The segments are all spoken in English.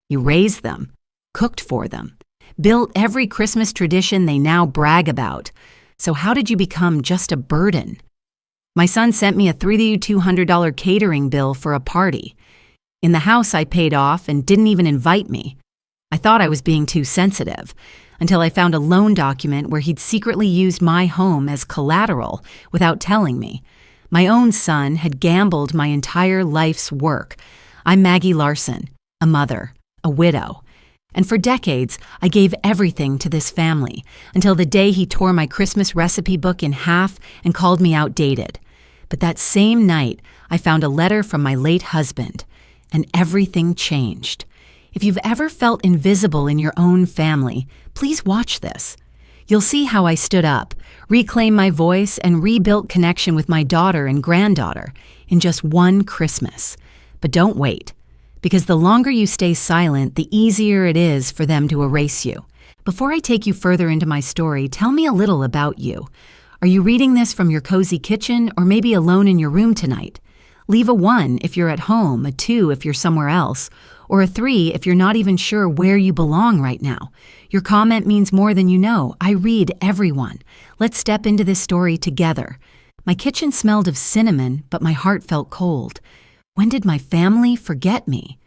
You raised them, cooked for them, built every Christmas tradition they now brag about. So how did you become just a burden? My son sent me a $3,200 catering bill for a party. In the house I paid off and didn't even invite me. I thought I was being too sensitive, until I found a loan document where he'd secretly used my home as collateral without telling me. My own son had gambled my entire life's work. I'm Maggie Larson, a mother, a widow. And for decades, I gave everything to this family, until the day he tore my Christmas recipe book in half and called me outdated. But that same night, I found a letter from my late husband, and everything changed. If you've ever felt invisible in your own family, please watch this. You'll see how I stood up, reclaimed my voice, and rebuilt connection with my daughter and granddaughter in just one Christmas. But don't wait, because the longer you stay silent, the easier it is for them to erase you. Before I take you further into my story, tell me a little about you. Are you reading this from your cozy kitchen or maybe alone in your room tonight? Leave a 1 if you're at home, a 2 if you're somewhere else, or a 3 if you're not even sure where you belong right now. Your comment means more than you know. I read everyone. Let's step into this story together. My kitchen smelled of cinnamon, but my heart felt cold. When did my family forget me?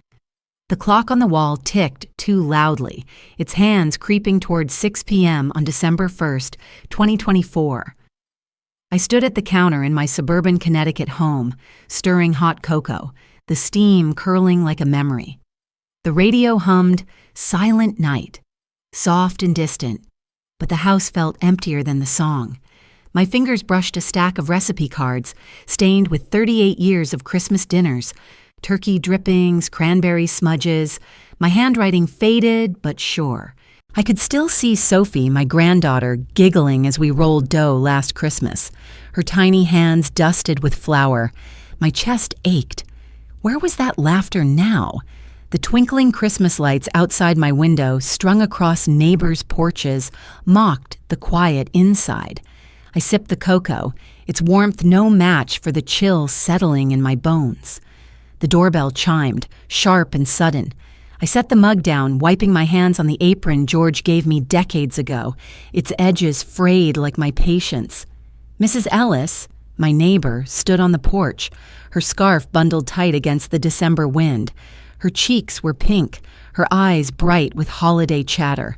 The clock on the wall ticked too loudly, its hands creeping toward 6 p.m. on December 1st, 2024. I stood at the counter in my suburban Connecticut home, stirring hot cocoa, the steam curling like a memory. The radio hummed Silent Night, soft and distant, but the house felt emptier than the song. My fingers brushed a stack of recipe cards, stained with 38 years of Christmas dinners, turkey drippings, cranberry smudges. My handwriting faded but sure. I could still see Sophie, my granddaughter, giggling as we rolled dough last Christmas, her tiny hands dusted with flour. My chest ached. Where was that laughter now? The twinkling Christmas lights outside my window, strung across neighbors' porches, mocked the quiet inside. I sipped the cocoa, its warmth no match for the chill settling in my bones. The doorbell chimed, sharp and sudden. I set the mug down, wiping my hands on the apron George gave me decades ago, its edges frayed like my patience. Mrs. Ellis, my neighbor, stood on the porch, her scarf bundled tight against the December wind. Her cheeks were pink, her eyes bright with holiday chatter.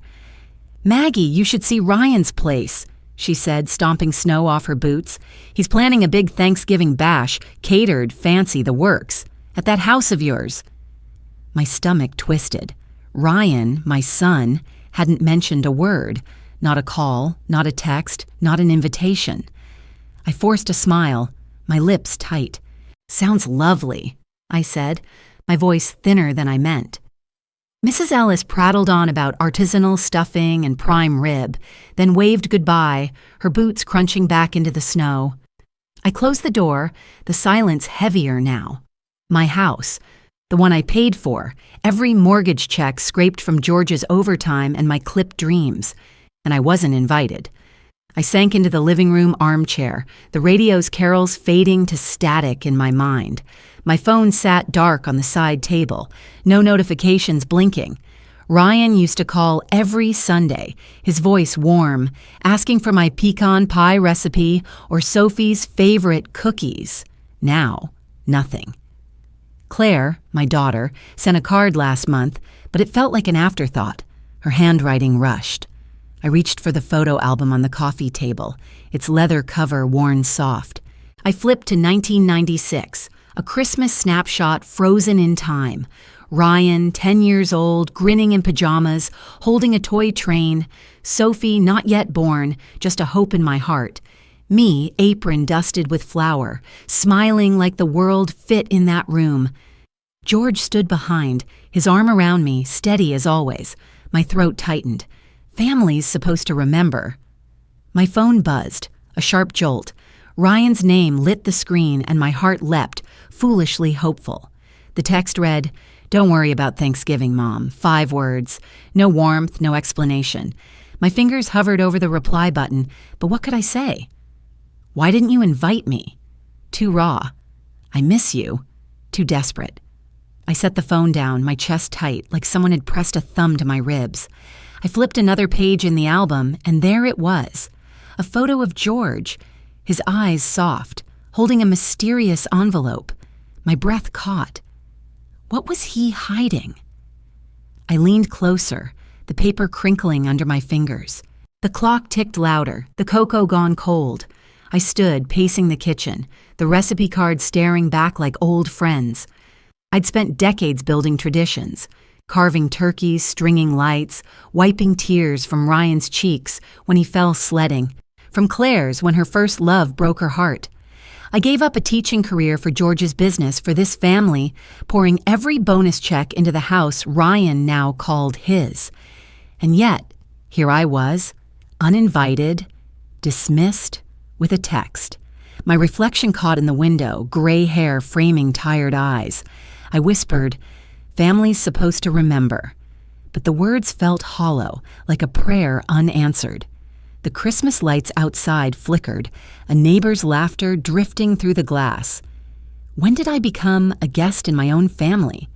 "Maggie, you should see Ryan's place," she said, stomping snow off her boots. "He's planning a big Thanksgiving bash, catered, fancy, the works. At that house of yours." My stomach twisted. Ryan, my son, hadn't mentioned a word. Not a call, not a text, not an invitation. I forced a smile, my lips tight. "Sounds lovely," I said, my voice thinner than I meant. Mrs. Ellis prattled on about artisanal stuffing and prime rib, then waved goodbye, her boots crunching back into the snow. I closed the door, the silence heavier now. My house, the one I paid for, every mortgage check scraped from George's overtime and my clipped dreams, and I wasn't invited. I sank into the living room armchair, the radio's carols fading to static in my mind. My phone sat dark on the side table, no notifications blinking. Ryan used to call every Sunday, his voice warm, asking for my pecan pie recipe or Sophie's favorite cookies. Now, nothing. Claire, my daughter, sent a card last month, but it felt like an afterthought. Her handwriting rushed. I reached for the photo album on the coffee table, its leather cover worn soft. I flipped to 1996, a Christmas snapshot frozen in time. Ryan, 10 years old, grinning in pajamas, holding a toy train. Sophie, not yet born, just a hope in my heart. Me, apron dusted with flour, smiling like the world fit in that room. George stood behind, his arm around me, steady as always. My throat tightened. Family's supposed to remember. My phone buzzed, a sharp jolt. Ryan's name lit the screen and my heart leapt, foolishly hopeful. The text read, "Don't worry about Thanksgiving, Mom." 5 words. No warmth, no explanation. My fingers hovered over the reply button, but what could I say? "Why didn't you invite me?" Too raw. "I miss you." Too desperate. I set the phone down, my chest tight, like someone had pressed a thumb to my ribs. I flipped another page in the album, and there it was. A photo of George, his eyes soft, holding a mysterious envelope. My breath caught. What was he hiding? I leaned closer, the paper crinkling under my fingers. The clock ticked louder, the cocoa gone cold. I stood, pacing the kitchen, the recipe card staring back like old friends. I'd spent decades building traditions, carving turkeys, stringing lights, wiping tears from Ryan's cheeks when he fell sledding, from Claire's when her first love broke her heart. I gave up a teaching career for George's business for this family, pouring every bonus check into the house Ryan now called his. And yet, here I was, uninvited, dismissed, with a text. My reflection caught in the window, gray hair framing tired eyes. I whispered, "Family's supposed to remember." But the words felt hollow, like a prayer unanswered. The Christmas lights outside flickered, a neighbor's laughter drifting through the glass. When did I become a guest in my own family?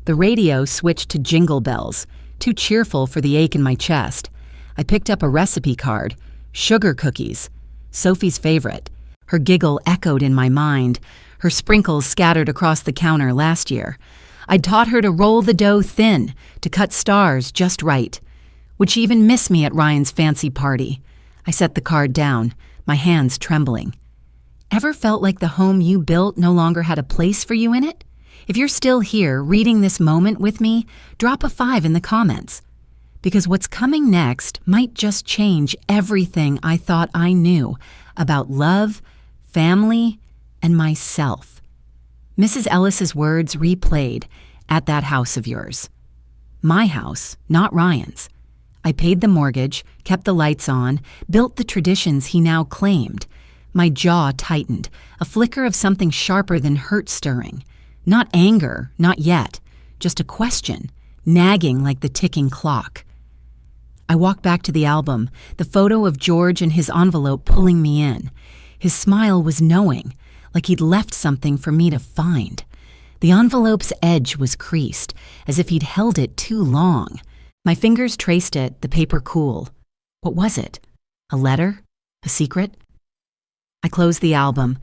The radio switched to Jingle Bells, too cheerful for the ache in my chest. I picked up a recipe card, sugar cookies, Sophie's favorite. Her giggle echoed in my mind, her sprinkles scattered across the counter last year. I'd taught her to roll the dough thin, to cut stars just right. Would she even miss me at Ryan's fancy party? I set the card down, my hands trembling. Ever felt like the home you built no longer had a place for you in it? If you're still here reading this moment with me, drop a 5 in the comments. Because what's coming next might just change everything I thought I knew about love, family, and myself. Mrs. Ellis's words replayed, "At that house of yours." My house, not Ryan's. I paid the mortgage, kept the lights on, built the traditions he now claimed. My jaw tightened, a flicker of something sharper than hurt-stirring. Not anger, not yet, just a question, nagging like the ticking clock. I walked back to the album, the photo of George and his envelope pulling me in. His smile was knowing, like he'd left something for me to find. The envelope's edge was creased, as if he'd held it too long. My fingers traced it, the paper cool. What was it? A letter? A secret? I closed the album,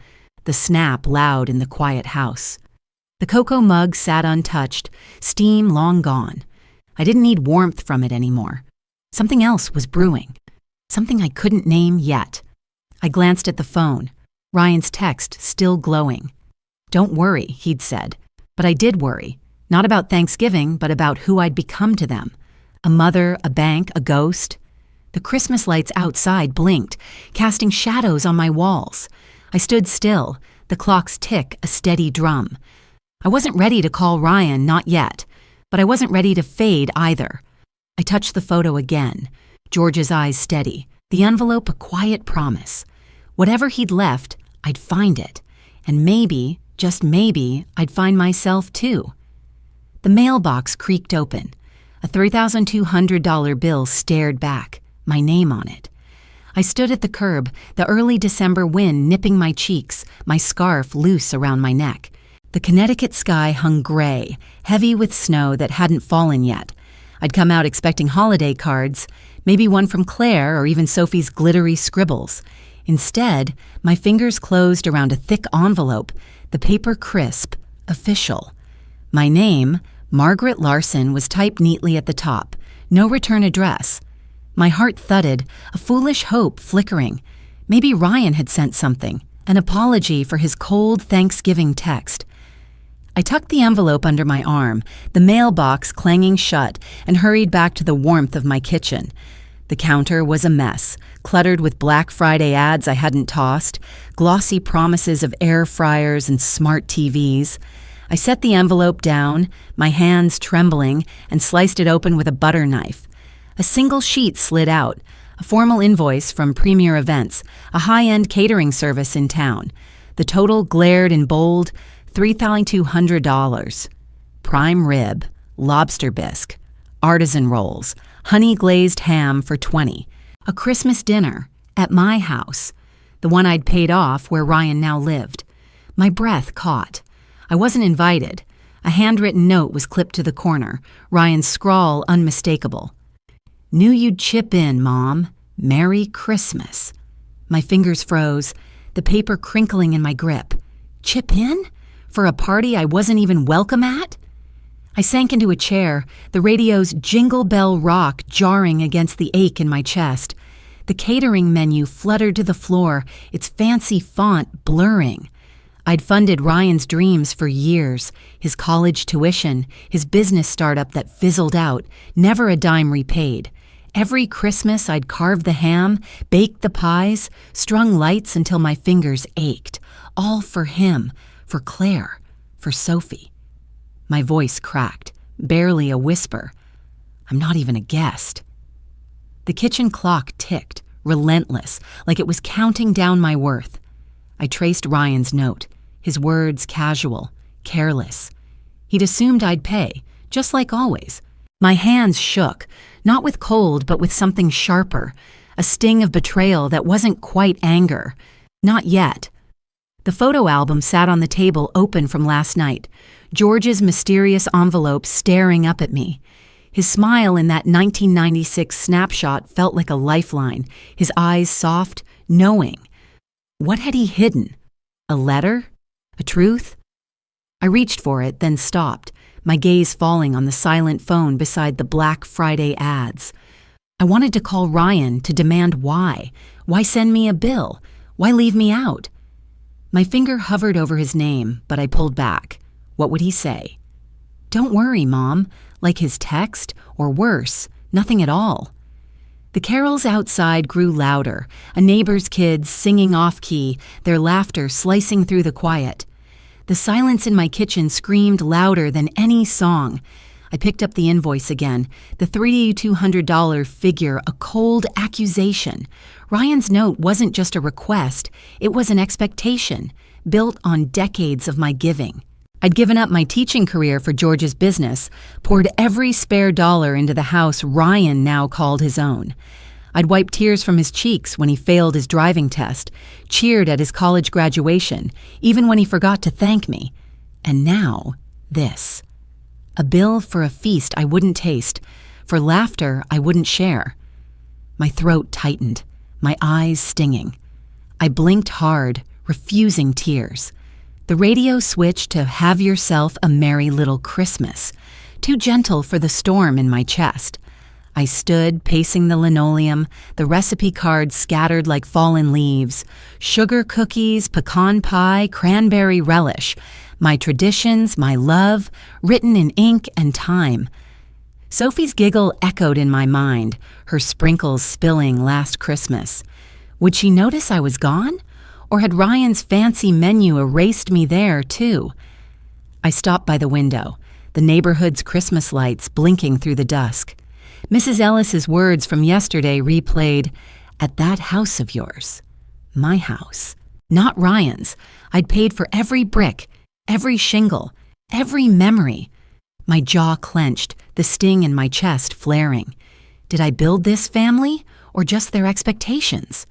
the snap loud in the quiet house. The cocoa mug sat untouched, steam long gone. I didn't need warmth from it anymore. Something else was brewing, something I couldn't name yet. I glanced at the phone, Ryan's text still glowing. "Don't worry," he'd said. But I did worry, not about Thanksgiving, but about who I'd become to them. A mother, a bank, a ghost. The Christmas lights outside blinked, casting shadows on my walls. I stood still, the clock's tick a steady drum. I wasn't ready to call Ryan, not yet, but I wasn't ready to fade either. I touched the photo again, George's eyes steady, the envelope a quiet promise. Whatever he'd left, I'd find it, and maybe, just maybe, I'd find myself too. The mailbox creaked open. A $3,200 bill stared back, my name on it. I stood at the curb, the early December wind nipping my cheeks, my scarf loose around my neck. The Connecticut sky hung gray, heavy with snow that hadn't fallen yet. I'd come out expecting holiday cards, maybe one from Claire or even Sophie's glittery scribbles. Instead, my fingers closed around a thick envelope, the paper crisp, official. My name, Margaret Larson, was typed neatly at the top, no return address. My heart thudded, a foolish hope flickering. Maybe Ryan had sent something, an apology for his cold Thanksgiving text. I tucked the envelope under my arm, the mailbox clanging shut, and hurried back to the warmth of my kitchen. The counter was a mess, cluttered with Black Friday ads I hadn't tossed, glossy promises of air fryers and smart TVs. I set the envelope down, my hands trembling, and sliced it open with a butter knife. A single sheet slid out, a formal invoice from Premier Events, a high-end catering service in town. The total glared in bold, $3,200. Prime rib, lobster bisque, artisan rolls, honey-glazed ham for $20. A Christmas dinner at my house, the one I'd paid off where Ryan now lived. My breath caught. I wasn't invited, A handwritten note was clipped to the corner, Ryan's scrawl unmistakable. "Knew you'd chip in, Mom. Merry Christmas." My fingers froze, the paper crinkling in my grip. Chip in? For a party I wasn't even welcome at? I sank into a chair, the radio's Jingle Bell Rock jarring against the ache in my chest. The catering menu fluttered to the floor, its fancy font blurring. I'd funded Ryan's dreams for years, his college tuition, his business startup that fizzled out, never a dime repaid. Every Christmas I'd carved the ham, baked the pies, strung lights until my fingers ached. All for him, for Claire, for Sophie. My voice cracked, barely a whisper. I'm not even a guest. The kitchen clock ticked, relentless, like it was counting down my worth. I traced Ryan's note, his words casual, careless. He'd assumed I'd pay, just like always. My hands shook, not with cold but with something sharper, a sting of betrayal that wasn't quite anger. Not yet. The photo album sat on the table open from last night, George's mysterious envelope staring up at me. His smile in that 1996 snapshot felt like a lifeline, his eyes soft, knowing. What had he hidden? A letter? A truth? I reached for it, then stopped, my gaze falling on the silent phone beside the Black Friday ads. I wanted to call Ryan to demand why. Why send me a bill? Why leave me out? My finger hovered over his name, but I pulled back. What would he say? "Don't worry, Mom," like his text, or worse, nothing at all. The carols outside grew louder, a neighbor's kids singing off-key, their laughter slicing through the quiet. The silence in my kitchen screamed louder than any song. I picked up the invoice again, the $3,200 figure a cold accusation. Ryan's note wasn't just a request, it was an expectation, built on decades of my giving. I'd given up my teaching career for George's business, poured every spare dollar into the house Ryan now called his own. I'd wiped tears from his cheeks when he failed his driving test, cheered at his college graduation, even when he forgot to thank me. And now, this. A bill for a feast I wouldn't taste, for laughter I wouldn't share. My throat tightened, my eyes stinging. I blinked hard, refusing tears. The radio switched to "Have Yourself a Merry Little Christmas," too gentle for the storm in my chest. I stood, pacing the linoleum, the recipe cards scattered like fallen leaves, sugar cookies, pecan pie, cranberry relish, my traditions, my love, written in ink and time. Sophie's giggle echoed in my mind, her sprinkles spilling last Christmas. Would she notice I was gone? Or had Ryan's fancy menu erased me there, too? I stopped by the window, the neighborhood's Christmas lights blinking through the dusk. Mrs. Ellis's words from yesterday replayed, "At that house of yours." My house. Not Ryan's. I'd paid for every brick, every shingle, every memory. My jaw clenched, the sting in my chest flaring. Did I build this family, or just their expectations?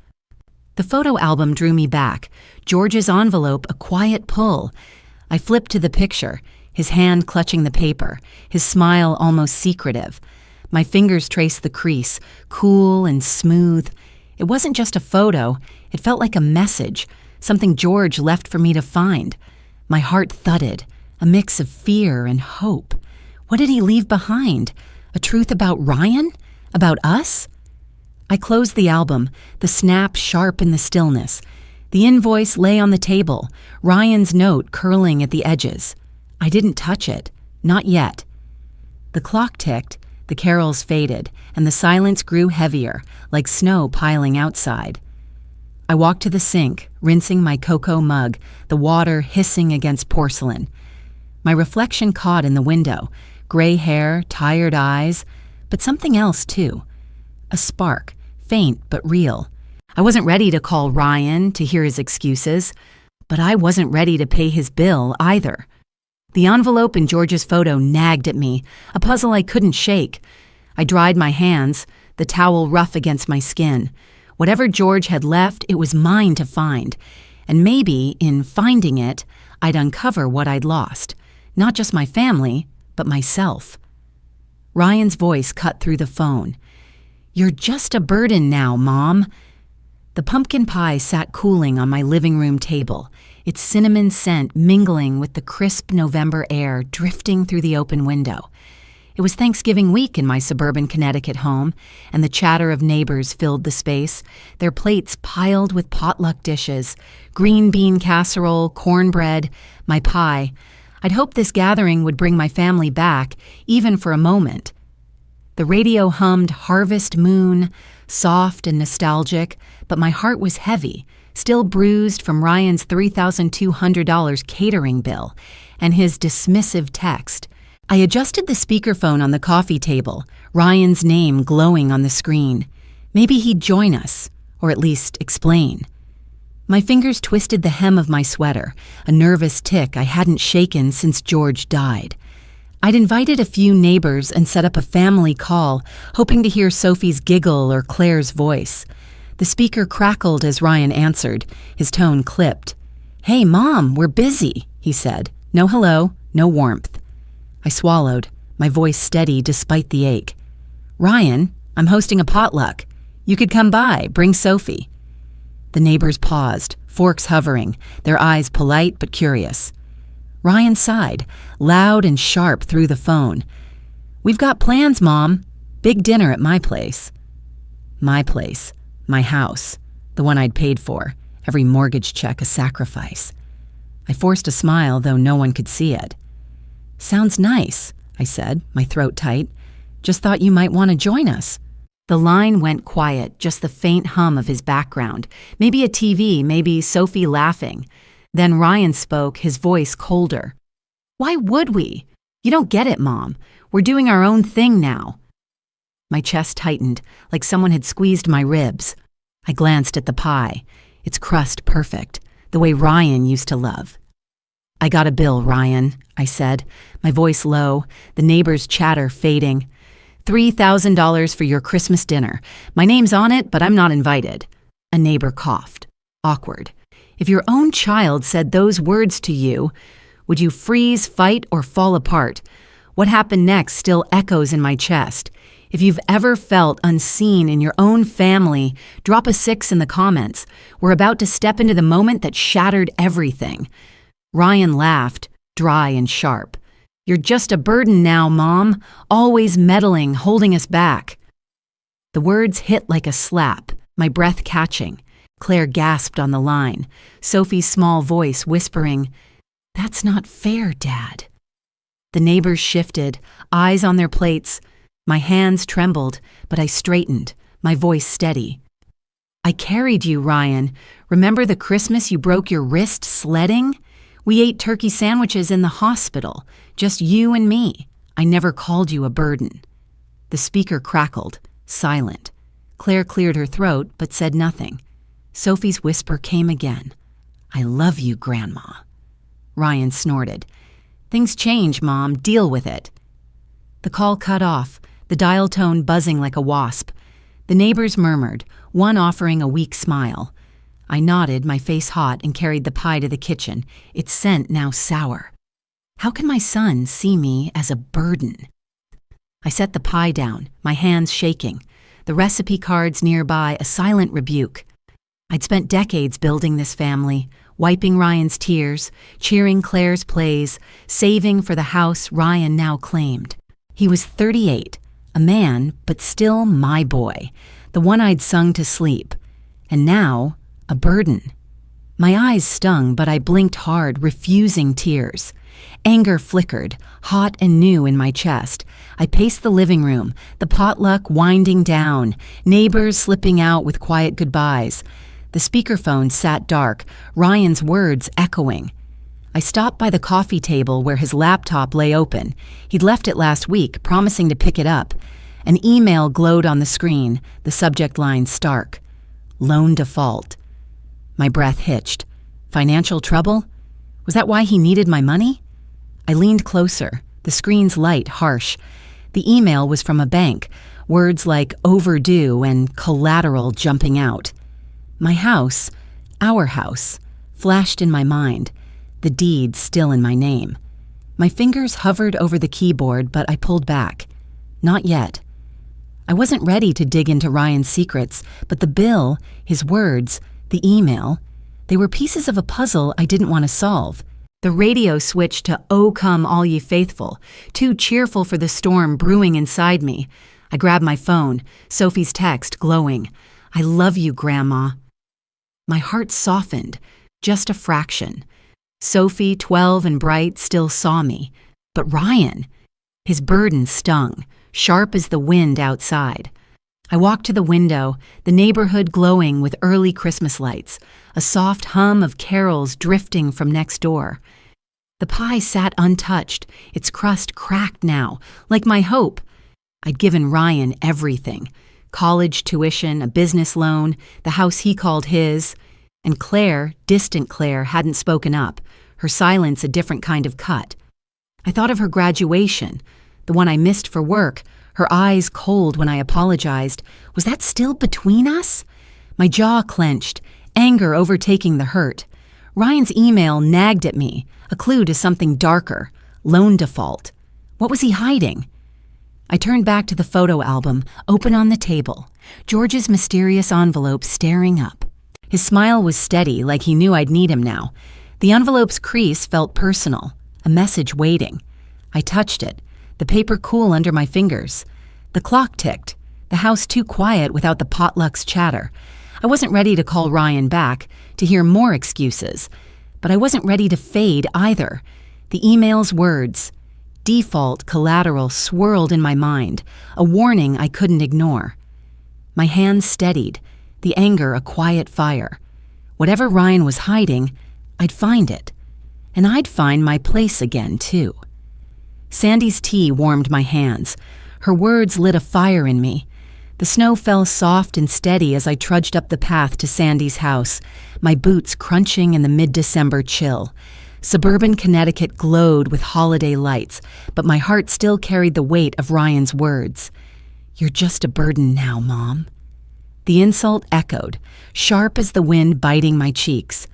The photo album drew me back, George's envelope a quiet pull. I flipped to the picture, his hand clutching the paper, his smile almost secretive. My fingers traced the crease, cool and smooth. It wasn't just a photo, it felt like a message, something George left for me to find. My heart thudded, a mix of fear and hope. What did he leave behind? A truth about Ryan? About us? I closed the album, the snap sharp in the stillness. The invoice lay on the table, Ryan's note curling at the edges. I didn't touch it, not yet. The clock ticked, the carols faded, and the silence grew heavier, like snow piling outside. I walked to the sink, rinsing my cocoa mug, the water hissing against porcelain. My reflection caught in the window, gray hair, tired eyes, but something else too. A spark, faint but real. I wasn't ready to call Ryan, to hear his excuses, but I wasn't ready to pay his bill either. The envelope in George's photo nagged at me, a puzzle I couldn't shake. I dried my hands, the towel rough against my skin. Whatever George had left, it was mine to find. And maybe, in finding it, I'd uncover what I'd lost. Not just my family, but myself. Ryan's voice cut through the phone. "You're just a burden now, Mom." The pumpkin pie sat cooling on my living room table, its cinnamon scent mingling with the crisp November air drifting through the open window. It was Thanksgiving week in my suburban Connecticut home, and the chatter of neighbors filled the space, their plates piled with potluck dishes, green bean casserole, cornbread, my pie. I'd hoped this gathering would bring my family back, even for a moment. The radio hummed Harvest Moon, soft and nostalgic, but my heart was heavy, still bruised from Ryan's $3,200 catering bill and his dismissive text. I adjusted the speakerphone on the coffee table, Ryan's name glowing on the screen. Maybe he'd join us, or at least explain. My fingers twisted the hem of my sweater, a nervous tic I hadn't shaken since George died. I'd invited a few neighbors and set up a family call, hoping to hear Sophie's giggle or Claire's voice. The speaker crackled as Ryan answered, his tone clipped. "Hey, Mom, we're busy," he said. No hello, no warmth. I swallowed, my voice steady despite the ache. "Ryan, I'm hosting a potluck. You could come by, bring Sophie." The neighbors paused, forks hovering, their eyes polite but curious. Ryan sighed, loud and sharp through the phone. "We've got plans, Mom. Big dinner at my place." My place, my house, the one I'd paid for, every mortgage check a sacrifice. I forced a smile, though no one could see it. "Sounds nice," I said, my throat tight. "Just thought you might want to join us." The line went quiet, just the faint hum of his background. Maybe a TV, maybe Sophie laughing. Then Ryan spoke, his voice colder. "Why would we? You don't get it, Mom. We're doing our own thing now." My chest tightened, like someone had squeezed my ribs. I glanced at the pie, its crust perfect, the way Ryan used to love. "I got a bill, Ryan," I said, my voice low, the neighbors' chatter fading. $3,000 for your Christmas dinner. My name's on it, but I'm not invited." A neighbor coughed. Awkward. If your own child said those words to you, would you freeze, fight, or fall apart? What happened next still echoes in my chest. If you've ever felt unseen in your own family, drop a 6 in the comments. We're about to step into the moment that shattered everything. Ryan laughed, dry and sharp. "You're just a burden now, Mom, always meddling, holding us back." The words hit like a slap, my breath catching. Claire gasped on the line, Sophie's small voice whispering, "That's not fair, Dad." The neighbors shifted, eyes on their plates. My hands trembled, but I straightened, my voice steady. "I carried you, Ryan. Remember the Christmas you broke your wrist sledding? We ate turkey sandwiches in the hospital, just you and me. I never called you a burden." The speaker crackled, silent. Claire cleared her throat, but said nothing. Sophie's whisper came again. "I love you, Grandma." Ryan snorted. "Things change, Mom. Deal with it." The call cut off, the dial tone buzzing like a wasp. The neighbors murmured, one offering a weak smile. I nodded, my face hot, and carried the pie to the kitchen, its scent now sour. How can my son see me as a burden? I set the pie down, my hands shaking, the recipe cards nearby a silent rebuke. I'd spent decades building this family, wiping Ryan's tears, cheering Claire's plays, saving for the house Ryan now claimed. He was 38, a man, but still my boy, the one I'd sung to sleep. And now, a burden. My eyes stung, but I blinked hard, refusing tears. Anger flickered, hot and new in my chest. I paced the living room, the potluck winding down, neighbors slipping out with quiet goodbyes. The speakerphone sat dark, Ryan's words echoing. I stopped by the coffee table where his laptop lay open. He'd left it last week, promising to pick it up. An email glowed on the screen, the subject line stark. Loan default. My breath hitched. Financial trouble? Was that why he needed my money? I leaned closer, the screen's light harsh. The email was from a bank, words like overdue and collateral jumping out. My house, our house, flashed in my mind, the deed still in my name. My fingers hovered over the keyboard, but I pulled back. Not yet. I wasn't ready to dig into Ryan's secrets, but the bill, his words, the email, they were pieces of a puzzle I didn't want to solve. The radio switched to "O Come All Ye Faithful," too cheerful for the storm brewing inside me. I grabbed my phone, Sophie's text glowing. "I love you, Grandma." My heart softened, just a fraction. Sophie, 12 and bright, still saw me. But Ryan, his burden stung, sharp as the wind outside. I walked to the window, the neighborhood glowing with early Christmas lights, a soft hum of carols drifting from next door. The pie sat untouched, its crust cracked now, like my hope. I'd given Ryan everything. College tuition, a business loan, the house he called his. And Claire, distant Claire, hadn't spoken up, her silence a different kind of cut. I thought of her graduation, the one I missed for work, her eyes cold when I apologized. Was that still between us? My jaw clenched, anger overtaking the hurt. Ryan's email nagged at me, a clue to something darker, loan default. What was he hiding? I turned back to the photo album, open on the table, George's mysterious envelope staring up. His smile was steady, like he knew I'd need him now. The envelope's crease felt personal, a message waiting. I touched it, the paper cool under my fingers. The clock ticked, the house too quiet without the potluck's chatter. I wasn't ready to call Ryan back, to hear more excuses. But I wasn't ready to fade either. The email's words, default collateral, swirled in my mind, a warning I couldn't ignore. My hands steadied, the anger a quiet fire. Whatever Ryan was hiding, I'd find it. And I'd find my place again, too. Sandy's tea warmed my hands. Her words lit a fire in me. The snow fell soft and steady as I trudged up the path to Sandy's house, my boots crunching in the mid-December chill. Suburban Connecticut glowed with holiday lights, but my heart still carried the weight of Ryan's words. "You're just a burden now, Mom." The insult echoed, sharp as the wind biting my cheeks.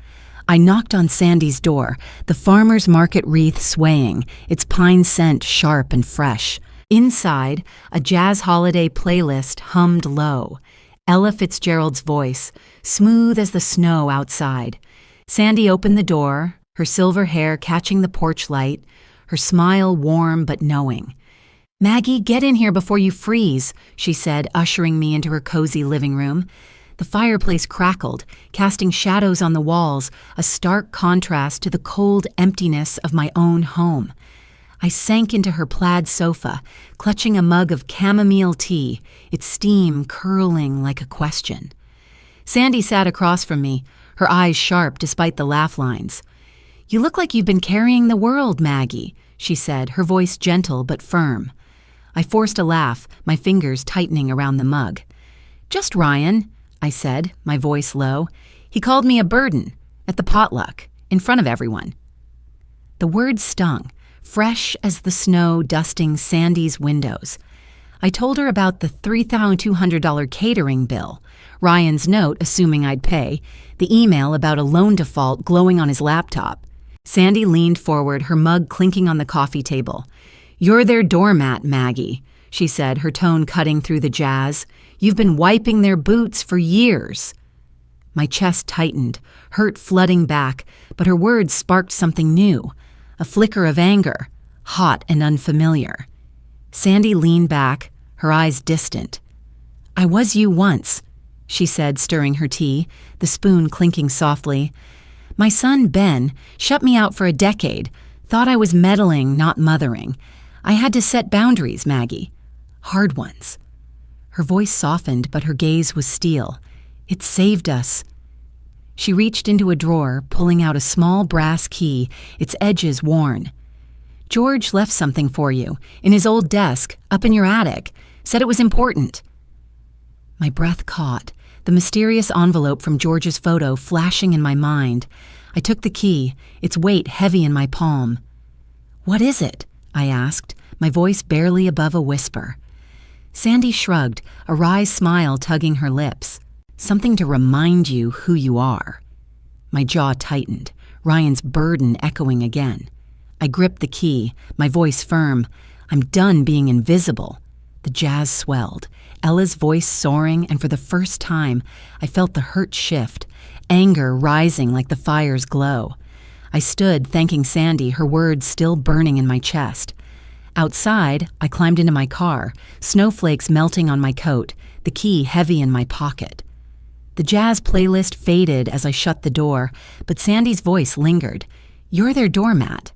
I knocked on Sandy's door, the farmer's market wreath swaying, its pine scent sharp and fresh. Inside, a jazz holiday playlist hummed low. Ella Fitzgerald's voice, smooth as the snow outside. Sandy opened the door, her silver hair catching the porch light, her smile warm but knowing. "Maggie, get in here before you freeze," she said, ushering me into her cozy living room. The fireplace crackled, casting shadows on the walls, a stark contrast to the cold emptiness of my own home. I sank into her plaid sofa, clutching a mug of chamomile tea, its steam curling like a question. Sandy sat across from me, her eyes sharp despite the laugh lines. "You look like you've been carrying the world, Maggie," she said, her voice gentle but firm. I forced a laugh, my fingers tightening around the mug. "Just Ryan," I said, my voice low. "He called me a burden, at the potluck, in front of everyone." The words stung, fresh as the snow dusting Sandy's windows. I told her about the $3,200 catering bill, Ryan's note assuming I'd pay, the email about a loan default glowing on his laptop. Sandy leaned forward, her mug clinking on the coffee table. "You're their doormat, Maggie," she said, her tone cutting through the jazz. "You've been wiping their boots for years." My chest tightened, hurt flooding back, but her words sparked something new, a flicker of anger, hot and unfamiliar. Sandy leaned back, her eyes distant. "I was you once," she said, stirring her tea, the spoon clinking softly. "My son, Ben, shut me out for a decade, thought I was meddling, not mothering. I had to set boundaries, Maggie. Hard ones." Her voice softened, but her gaze was steel. "It saved us." She reached into a drawer, pulling out a small brass key, its edges worn. "George left something for you, in his old desk, up in your attic. Said it was important." My breath caught, the mysterious envelope from George's photo flashing in my mind. I took the key, its weight heavy in my palm. "What is it?" I asked, my voice barely above a whisper. Sandy shrugged, a wry smile tugging her lips. "Something to remind you who you are." My jaw tightened, Ryan's burden echoing again. I gripped the key, my voice firm. I'm done being invisible. The jazz swelled, Ella's voice soaring, and for the first time, I felt the hurt shift, anger rising like the fire's glow. I stood, thanking Sandy, her words still burning in my chest. Outside, I climbed into my car, snowflakes melting on my coat, the key heavy in my pocket. The jazz playlist faded as I shut the door, but Sandy's voice lingered. You're their doormat.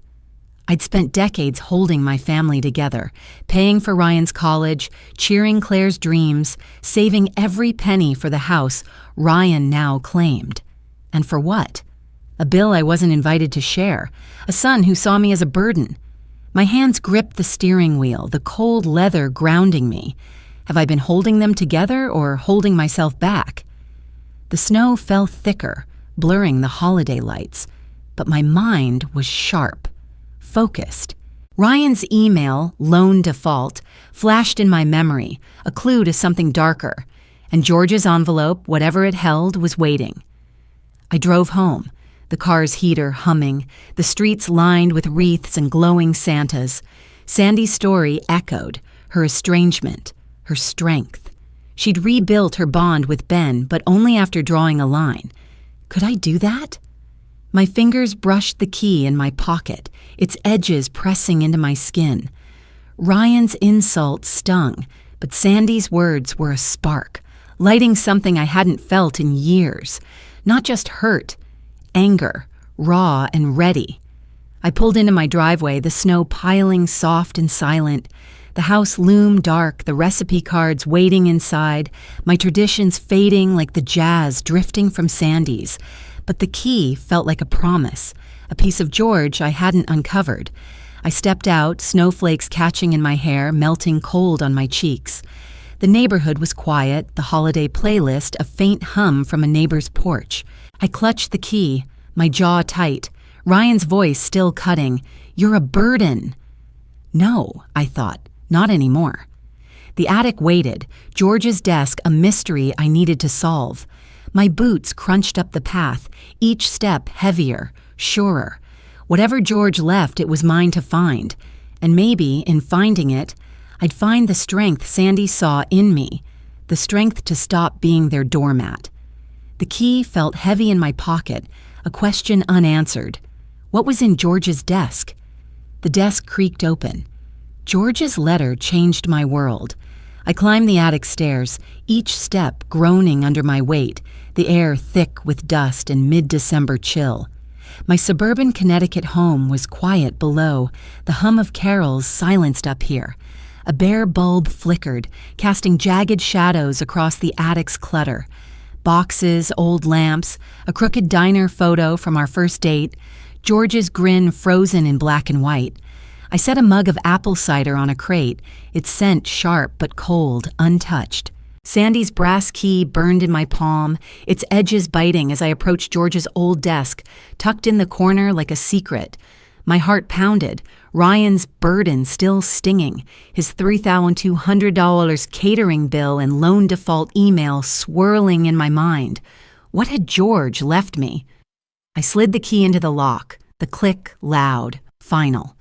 I'd spent decades holding my family together, paying for Ryan's college, cheering Claire's dreams, saving every penny for the house Ryan now claimed. And for what? A bill I wasn't invited to share, a son who saw me as a burden. My hands gripped the steering wheel, the cold leather grounding me. Have I been holding them together or holding myself back? The snow fell thicker, blurring the holiday lights, but my mind was sharp, focused. Ryan's email, loan default, flashed in my memory, a clue to something darker, and George's envelope, whatever it held, was waiting. I drove home, the car's heater humming, the streets lined with wreaths and glowing Santas. Sandy's story echoed, her estrangement, her strength. She'd rebuilt her bond with Ben, but only after drawing a line. Could I do that? My fingers brushed the key in my pocket, its edges pressing into my skin. Ryan's insult stung, but Sandy's words were a spark, lighting something I hadn't felt in years. Not just hurt, anger, raw and ready. I pulled into my driveway, the snow piling soft and silent. The house loomed dark, the recipe cards waiting inside, my traditions fading like the jazz drifting from Sandy's. But the key felt like a promise, a piece of George I hadn't uncovered. I stepped out, snowflakes catching in my hair, melting cold on my cheeks. The neighborhood was quiet, the holiday playlist a faint hum from a neighbor's porch. I clutched the key, my jaw tight, Ryan's voice still cutting. You're a burden. No, I thought, not anymore. The attic waited, George's desk a mystery I needed to solve. My boots crunched up the path, each step heavier, surer. Whatever George left, it was mine to find. And maybe, in finding it, I'd find the strength Sandy saw in me, the strength to stop being their doormat. The key felt heavy in my pocket, a question unanswered. What was in George's desk? The desk creaked open. George's letter changed my world. I climbed the attic stairs, each step groaning under my weight, the air thick with dust and mid-December chill. My suburban Connecticut home was quiet below, the hum of carols silenced up here. A bare bulb flickered, casting jagged shadows across the attic's clutter. Boxes, old lamps, a crooked diner photo from our first date, George's grin frozen in black and white. I set a mug of apple cider on a crate, its scent sharp but cold, untouched. Sandy's brass key burned in my palm, its edges biting as I approached George's old desk, tucked in the corner like a secret. My heart pounded, Ryan's burden still stinging, his $3,200 catering bill and loan default email swirling in my mind. What had George left me? I slid the key into the lock, the click loud, final.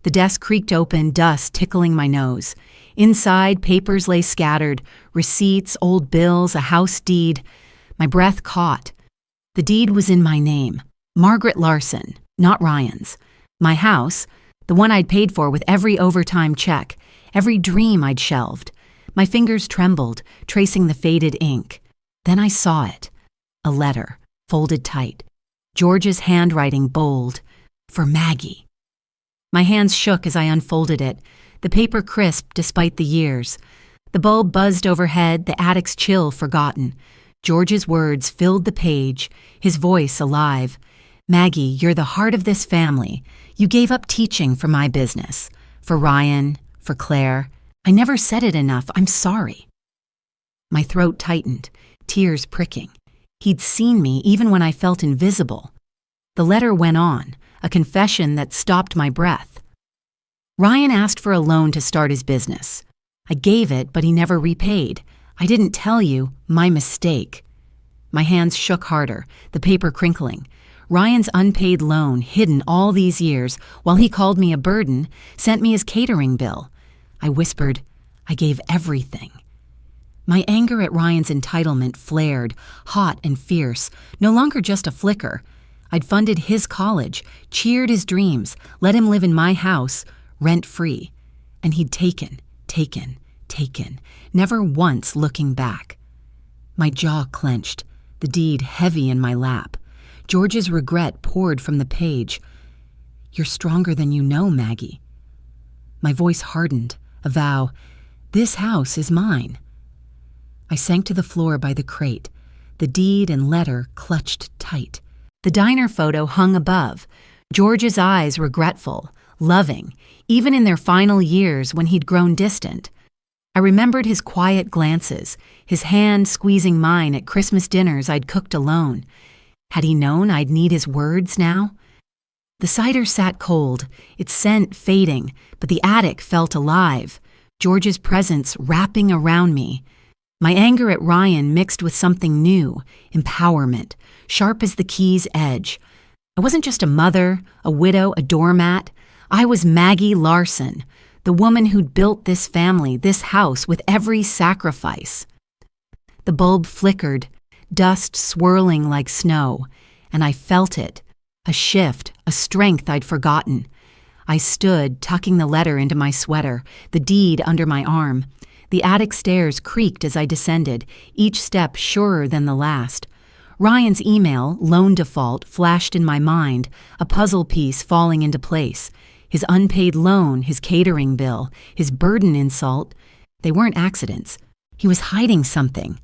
The desk creaked open, dust tickling my nose. Inside, papers lay scattered, receipts, old bills, a house deed. My breath caught. The deed was in my name, Margaret Larson, not Ryan's. My house, the one I'd paid for with every overtime check, every dream I'd shelved. My fingers trembled, tracing the faded ink. Then I saw it. A letter, folded tight. George's handwriting bold. For Maggie. My hands shook as I unfolded it, the paper crisp despite the years. The bulb buzzed overhead, the attic's chill forgotten. George's words filled the page, his voice alive. Maggie, you're the heart of this family. You gave up teaching for my business. For Ryan, for Claire. I never said it enough. I'm sorry. My throat tightened, tears pricking. He'd seen me even when I felt invisible. The letter went on, a confession that stopped my breath. Ryan asked for a loan to start his business. I gave it, but he never repaid. I didn't tell you, my mistake. My hands shook harder, the paper crinkling. Ryan's unpaid loan, hidden all these years while he called me a burden, sent me his catering bill. I whispered, I gave everything. My anger at Ryan's entitlement flared, hot and fierce, no longer just a flicker. I'd funded his college, cheered his dreams, let him live in my house, rent-free. And he'd taken, never once looking back. My jaw clenched, the deed heavy in my lap. George's regret poured from the page. You're stronger than you know, Maggie. My voice hardened, a vow. This house is mine. I sank to the floor by the crate, the deed and letter clutched tight. The diner photo hung above, George's eyes regretful, loving, even in their final years when he'd grown distant. I remembered his quiet glances, his hand squeezing mine at Christmas dinners I'd cooked alone. Had he known I'd need his words now? The cider sat cold, its scent fading, but the attic felt alive, George's presence wrapping around me. My anger at Ryan mixed with something new, empowerment, sharp as the key's edge. I wasn't just a mother, a widow, a doormat. I was Maggie Larson, the woman who'd built this family, this house, with every sacrifice. The bulb flickered, dust swirling like snow, and I felt it, a shift, a strength I'd forgotten. I stood, tucking the letter into my sweater, the deed under my arm. The attic stairs creaked as I descended, each step surer than the last. Ryan's email, loan default, flashed in my mind, a puzzle piece falling into place. His unpaid loan, his catering bill, his burden insult, they weren't accidents. He was hiding something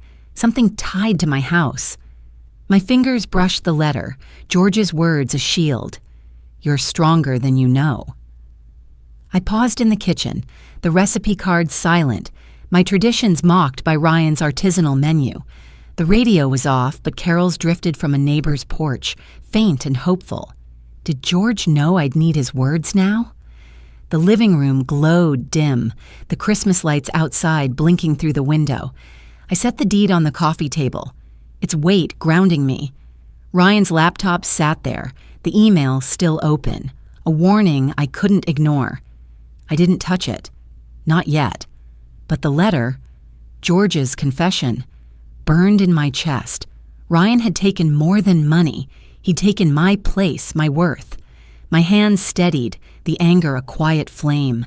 tied to my house. My fingers brushed the letter, George's words a shield. You're stronger than you know. I paused in the kitchen, the recipe card silent, my traditions mocked by Ryan's artisanal menu. The radio was off, but carols drifted from a neighbor's porch, faint and hopeful. Did George know I'd need his words now? The living room glowed dim, the Christmas lights outside blinking through the window. I set the deed on the coffee table, its weight grounding me. Ryan's laptop sat there, the email still open, a warning I couldn't ignore. I didn't touch it. Not yet. But the letter, George's confession, burned in my chest. Ryan had taken more than money. He'd taken my place, my worth. My hands steadied, the anger a quiet flame.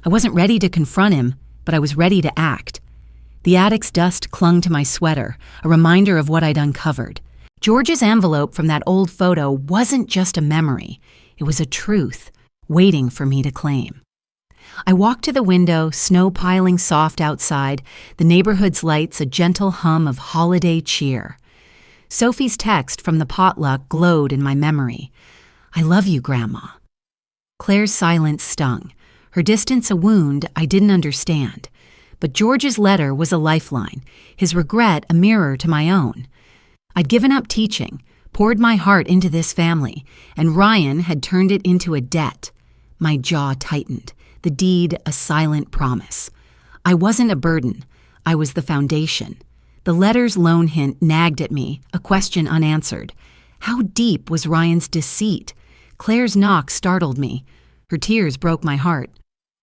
I wasn't ready to confront him, but I was ready to act. The attic's dust clung to my sweater, a reminder of what I'd uncovered. George's envelope from that old photo wasn't just a memory. It was a truth, waiting for me to claim. I walked to the window, snow piling soft outside, the neighborhood's lights a gentle hum of holiday cheer. Sophie's text from the potluck glowed in my memory. I love you, Grandma. Claire's silence stung, her distance a wound I didn't understand. But George's letter was a lifeline, his regret a mirror to my own. I'd given up teaching, poured my heart into this family, and Ryan had turned it into a debt. My jaw tightened, the deed a silent promise. I wasn't a burden, I was the foundation. The letter's lone hint nagged at me, a question unanswered. How deep was Ryan's deceit? Claire's knock startled me. Her tears broke my heart.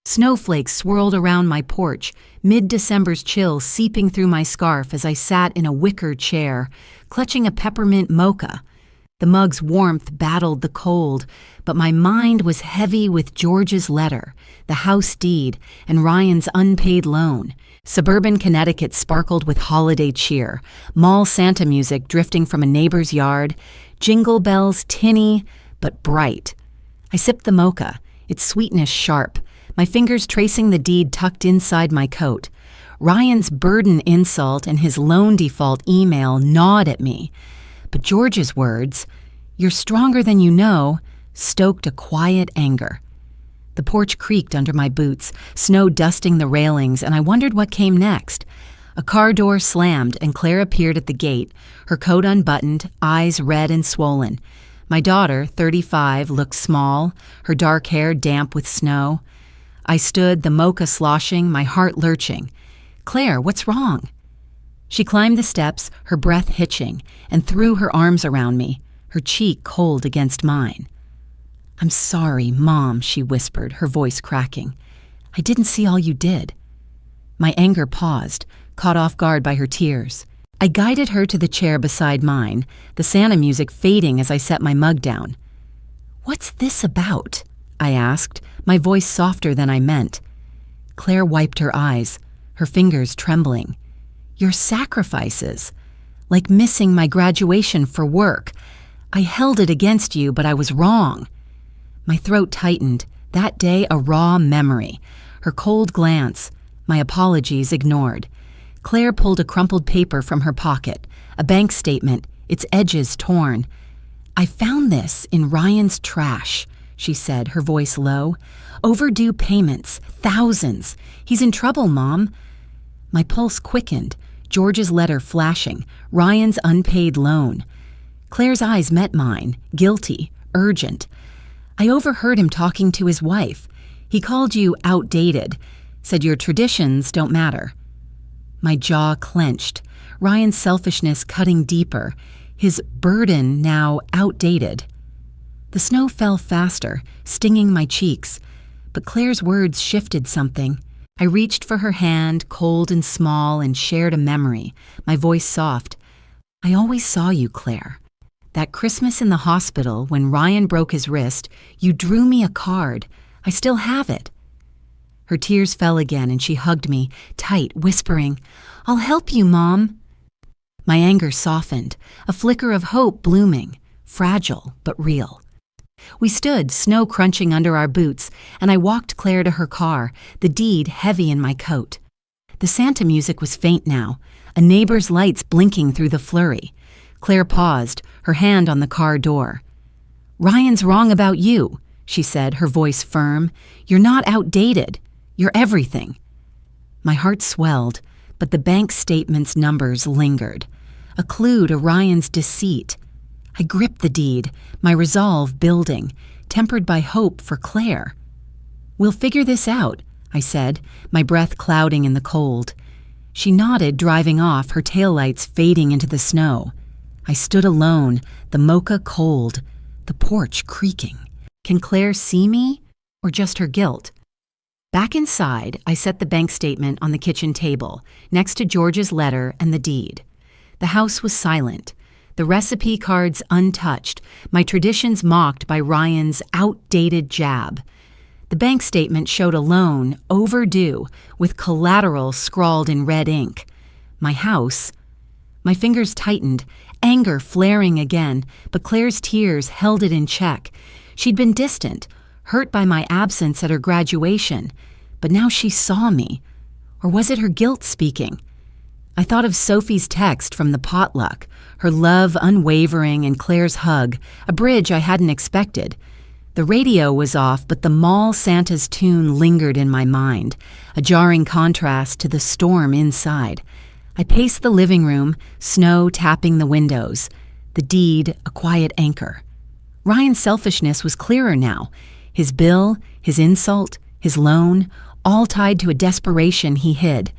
Snowflakes swirled around my porch, mid-December's chill seeping through my scarf as I sat in a wicker chair, clutching a peppermint mocha. The mug's warmth battled the cold, but my mind was heavy with George's letter, the house deed, and Ryan's unpaid loan. Suburban Connecticut sparkled with holiday cheer, mall Santa music drifting from a neighbor's yard, jingle bells tinny but bright. I sipped the mocha, its sweetness sharp, my fingers tracing the deed tucked inside my coat. Ryan's burden insult and his loan default email gnawed at me. But George's words, "You're stronger than you know," stoked a quiet anger. The porch creaked under my boots, snow dusting the railings, and I wondered what came next. A car door slammed, and Claire appeared at the gate, her coat unbuttoned, eyes red and swollen. My daughter, 35, looked small, her dark hair damp with snow. I stood, the mocha sloshing, my heart lurching. "Claire, what's wrong?" She climbed the steps, her breath hitching, and threw her arms around me. her cheek cold against mine. "I'm sorry, Mom," she whispered, her voice cracking. "I didn't see all you did." My anger paused, caught off guard by her tears. I guided her to the chair beside mine, the Santa music fading as I set my mug down. "What's this about?" I asked, my voice softer than I meant. Claire wiped her eyes, her fingers trembling. "Your sacrifices. Like missing my graduation for work. I held it against you, but I was wrong." My throat tightened, that day a raw memory. Her cold glance, my apologies ignored. Claire pulled a crumpled paper from her pocket, a bank statement, its edges torn. "I found this in Ryan's trash," she said, her voice low. "Overdue payments, thousands. He's in trouble, Mom." My pulse quickened, George's letter flashing, Ryan's unpaid loan. Claire's eyes met mine, guilty, urgent. "I overheard him talking to his wife. He called you outdated, said your traditions don't matter." My jaw clenched, Ryan's selfishness cutting deeper, his burden now outdated. The snow fell faster, stinging my cheeks, but Claire's words shifted something. I reached for her hand, cold and small, and shared a memory, my voice soft. "I always saw you, Claire. That Christmas in the hospital, when Ryan broke his wrist, you drew me a card. I still have it." Her tears fell again, and she hugged me, tight, whispering, "I'll help you, Mom." My anger softened, a flicker of hope blooming, fragile but real. We stood, snow crunching under our boots, and I walked Claire to her car, the deed heavy in my coat. The Santa music was faint now, a neighbor's lights blinking through the flurry. Claire paused, her hand on the car door. "Ryan's wrong about you," she said, her voice firm. "You're not outdated. You're everything." My heart swelled, but the bank statement's numbers lingered, a clue to Ryan's deceit. I gripped the deed, my resolve building, tempered by hope for Claire. "We'll figure this out," I said, my breath clouding in the cold. She nodded, driving off, her taillights fading into the snow. I stood alone, the mocha cold, the porch creaking. Can Claire see me, or just her guilt? Back inside, I set the bank statement on the kitchen table, next to George's letter and the deed. The house was silent, the recipe cards untouched, my traditions mocked by Ryan's outdated jab. The bank statement showed a loan, overdue, with collateral scrawled in red ink. My house. My fingers tightened, anger flaring again, but Claire's tears held it in check. She'd been distant, hurt by my absence at her graduation, but now she saw me. Or was it her guilt speaking? I thought of Sophie's text from the potluck, her love unwavering and Claire's hug, a bridge I hadn't expected. The radio was off, but the mall Santa's tune lingered in my mind, a jarring contrast to the storm inside. I paced the living room, snow tapping the windows, the deed a quiet anchor. Ryan's selfishness was clearer now, his bill, his insult, his loan, all tied to a desperation he hid.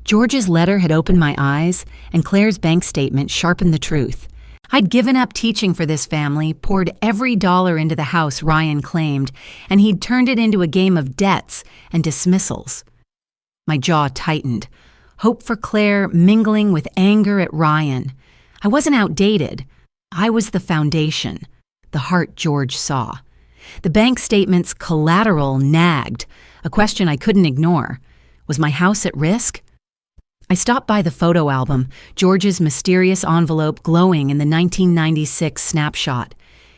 George's letter had opened my eyes, and Claire's bank statement sharpened the truth. I'd given up teaching for this family, poured every dollar into the house Ryan claimed, and he'd turned it into a game of debts and dismissals. My jaw tightened, hope for Claire mingling with anger at Ryan. I wasn't outdated. I was the foundation, the heart George saw. The bank statement's collateral nagged, a question I couldn't ignore. Was my house at risk? I stopped by the photo album, George's mysterious envelope glowing in the 1996 snapshot.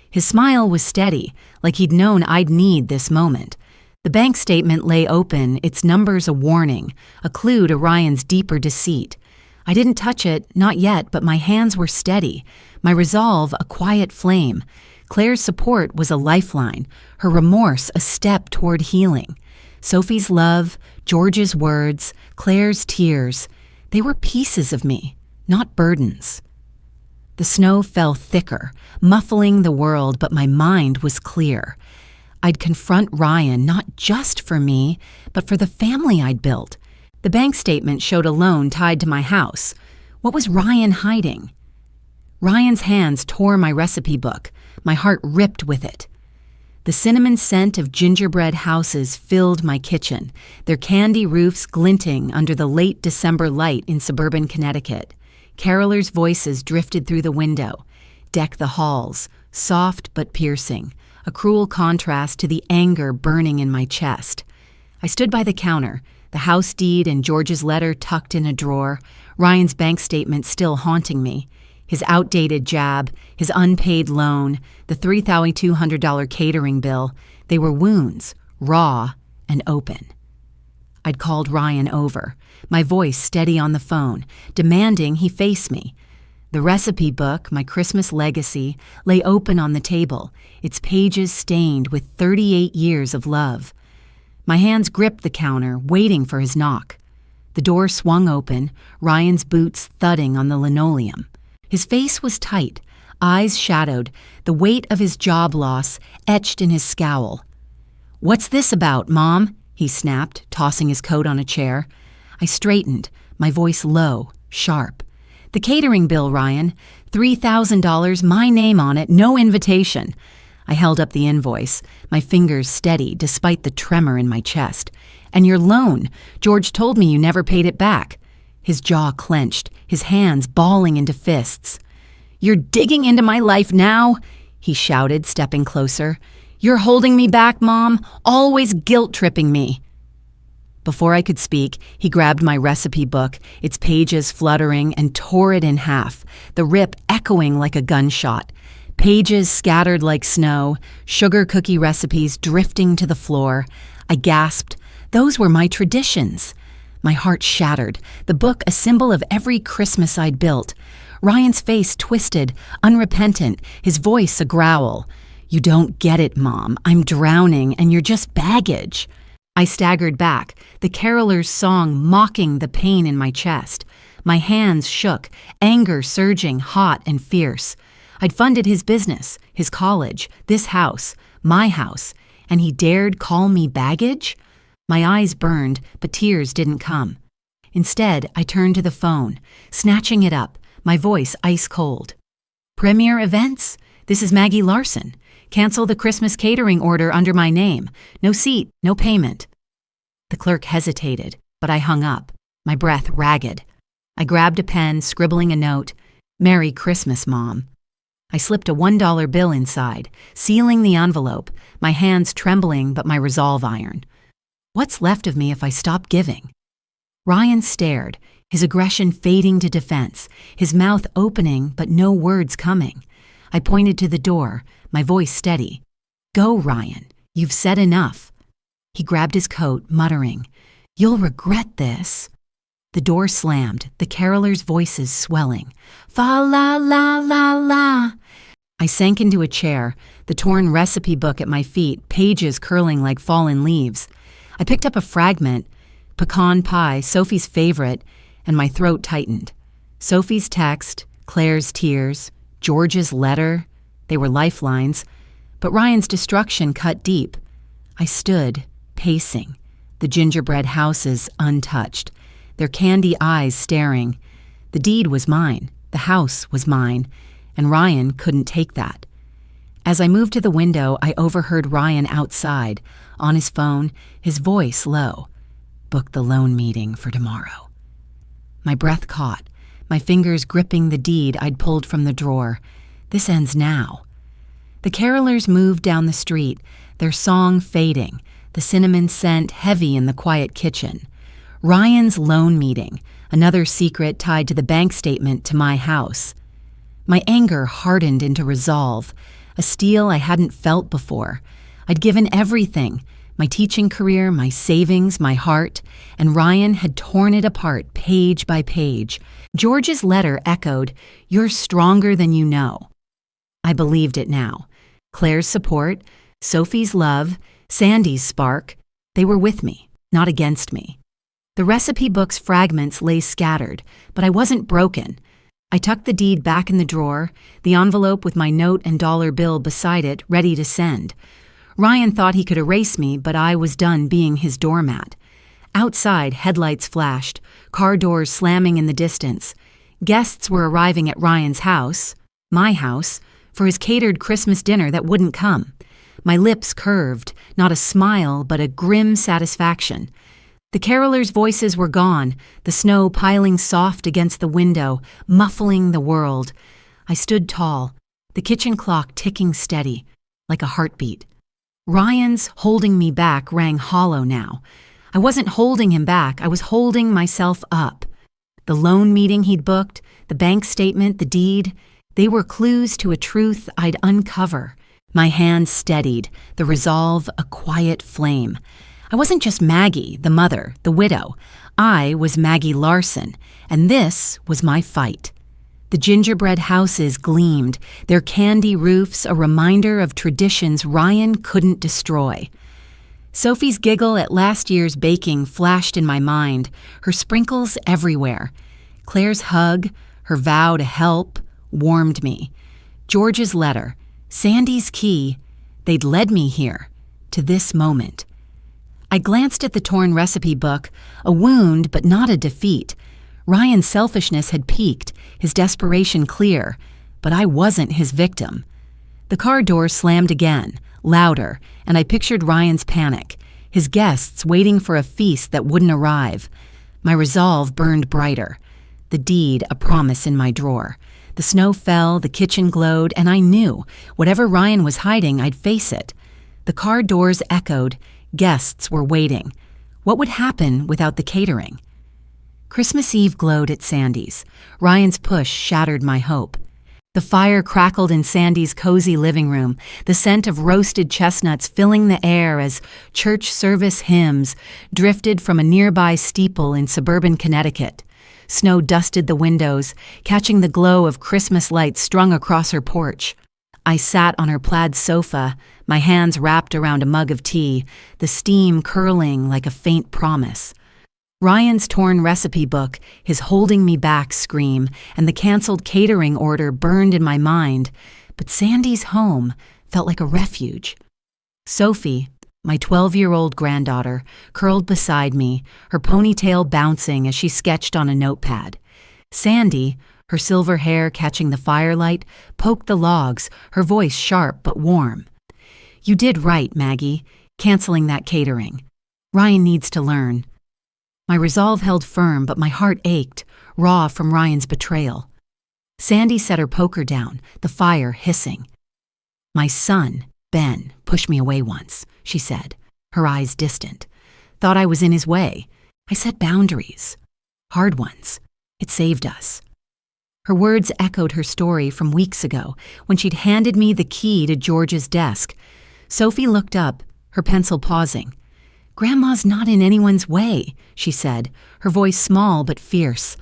His smile was steady, like he'd known I'd need this moment. The bank statement lay open, its numbers a warning, a clue to Ryan's deeper deceit. I didn't touch it, not yet, but my hands were steady, my resolve a quiet flame. Claire's support was a lifeline, her remorse a step toward healing. Sophie's love, George's words, Claire's tears, they were pieces of me, not burdens. The snow fell thicker, muffling the world, but my mind was clear. I'd confront Ryan not just for me, but for the family I'd built. The bank statement showed a loan tied to my house. What was Ryan hiding? Ryan's hands tore my recipe book. My heart ripped with it. The cinnamon scent of gingerbread houses filled my kitchen, their candy roofs glinting under the late December light in suburban Connecticut. Carolers' voices drifted through the window. Deck the halls, soft but piercing, a cruel contrast to the anger burning in my chest. I stood by the counter, the house deed and George's letter tucked in a drawer, Ryan's bank statement still haunting me. His outdated jab, his unpaid loan, the $3,200 catering bill, they were wounds, raw and open. I'd called Ryan over, my voice steady on the phone, demanding he face me. The recipe book, my Christmas legacy, lay open on the table, its pages stained with 38 years of love. My hands gripped the counter, waiting for his knock. The door swung open, Ryan's boots thudding on the linoleum. His face was tight, eyes shadowed, the weight of his job loss etched in his scowl. "What's this about, Mom?" he snapped, tossing his coat on a chair. I straightened, my voice low, sharp. "The catering bill, Ryan. $3,000, my name on it, no invitation." I held up the invoice, my fingers steady despite the tremor in my chest. "And your loan. George told me you never paid it back." His jaw clenched, his hands balling into fists. "You're digging into my life now?" he shouted, stepping closer. "You're holding me back, Mom, always guilt-tripping me." Before I could speak, he grabbed my recipe book, its pages fluttering, and tore it in half, the rip echoing like a gunshot. Pages scattered like snow, sugar cookie recipes drifting to the floor. I gasped. Those were my traditions. My heart shattered, the book a symbol of every Christmas I'd built. Ryan's face twisted, unrepentant, his voice a growl. "You don't get it, Mom. I'm drowning, and you're just baggage." I staggered back, the caroler's song mocking the pain in my chest. My hands shook, anger surging, hot and fierce. I'd funded his business, his college, this house, my house, and he dared call me baggage? My eyes burned, but tears didn't come. Instead, I turned to the phone, snatching it up, my voice ice cold. "Premier Events? This is Maggie Larson. Cancel the Christmas catering order under my name. No seat, no payment." The clerk hesitated, but I hung up, my breath ragged. I grabbed a pen, scribbling a note. "Merry Christmas, Mom." I slipped a $1 bill inside, sealing the envelope, my hands trembling but my resolve iron. What's left of me if I stop giving? Ryan stared, his aggression fading to defense, his mouth opening but no words coming. I pointed to the door, my voice steady. "Go, Ryan. You've said enough." He grabbed his coat, muttering, "You'll regret this." The door slammed, the carolers' voices swelling. "Fa la la la la." I sank into a chair, the torn recipe book at my feet, pages curling like fallen leaves. I picked up a fragment, pecan pie, Sophie's favorite, and my throat tightened. Sophie's text, Claire's tears, George's letter, they were lifelines, but Ryan's destruction cut deep. I stood, pacing, the gingerbread houses untouched, their candy eyes staring. The deed was mine, the house was mine, and Ryan couldn't take that. As I moved to the window, I overheard Ryan outside, on his phone, his voice low. "Book the loan meeting for tomorrow." My breath caught, my fingers gripping the deed I'd pulled from the drawer. This ends now. The carolers moved down the street, their song fading, the cinnamon scent heavy in the quiet kitchen. Ryan's loan meeting, another secret tied to the bank statement to my house. My anger hardened into resolve, a steel I hadn't felt before. I'd given everything, my teaching career, my savings, my heart, and Ryan had torn it apart page by page. George's letter echoed, "You're stronger than you know." I believed it now. Claire's support, Sophie's love, Sandy's spark, they were with me, not against me. The recipe book's fragments lay scattered, but I wasn't broken. I tucked the deed back in the drawer, the envelope with my note and dollar bill beside it, ready to send. Ryan thought he could erase me, but I was done being his doormat. Outside, headlights flashed, car doors slamming in the distance. Guests were arriving at Ryan's house, My house, for his catered Christmas dinner that wouldn't come. My lips curved, not a smile, but a grim satisfaction. The carolers' voices were gone, the snow piling soft against the window, muffling the world. I stood tall, the kitchen clock ticking steady, like a heartbeat. Ryan's holding me back rang hollow now. I wasn't holding him back, I was holding myself up. The loan meeting he'd booked, the bank statement, the deed, they were clues to a truth I'd uncover. My hand steadied, the resolve a quiet flame. I wasn't just Maggie, the mother, the widow. I was Maggie Larson, and this was my fight. The gingerbread houses gleamed, their candy roofs a reminder of traditions Ryan couldn't destroy. Sophie's giggle at last year's baking flashed in my mind, her sprinkles everywhere. Claire's hug, her vow to help, warmed me. George's letter, Sandy's key, they'd led me here, to this moment. I glanced at the torn recipe book, a wound but not a defeat. Ryan's selfishness had peaked, his desperation clear, but I wasn't his victim. The car door slammed again, louder, and I pictured Ryan's panic, his guests waiting for a feast that wouldn't arrive. My resolve burned brighter, the deed a promise in my drawer. The snow fell, the kitchen glowed, and I knew, whatever Ryan was hiding, I'd face it. The car doors echoed, guests were waiting. What would happen without the catering? Christmas Eve glowed at Sandy's. Ryan's push shattered my hope. The fire crackled in Sandy's cozy living room, the scent of roasted chestnuts filling the air as church service hymns drifted from a nearby steeple in suburban Connecticut. Snow dusted the windows, catching the glow of Christmas lights strung across her porch. I sat on her plaid sofa, my hands wrapped around a mug of tea, the steam curling like a faint promise. Ryan's torn recipe book, his holding me back scream, and the canceled catering order burned in my mind, but Sandy's home felt like a refuge. Sophie, my 12-year-old granddaughter, curled beside me, her ponytail bouncing as she sketched on a notepad. Sandy, her silver hair catching the firelight, poked the logs, her voice sharp but warm. "You did right, Maggie, canceling that catering. Ryan needs to learn." My resolve held firm, but my heart ached, raw from Ryan's betrayal. Sandy set her poker down, the fire hissing. "My son, Ben, pushed me away once," she said, her eyes distant. "Thought I was in his way. I set boundaries. Hard ones. It saved us." Her words echoed her story from weeks ago, when she'd handed me the key to George's desk. Sophie looked up, her pencil pausing. "Grandma's not in anyone's way," she said, her voice small but fierce.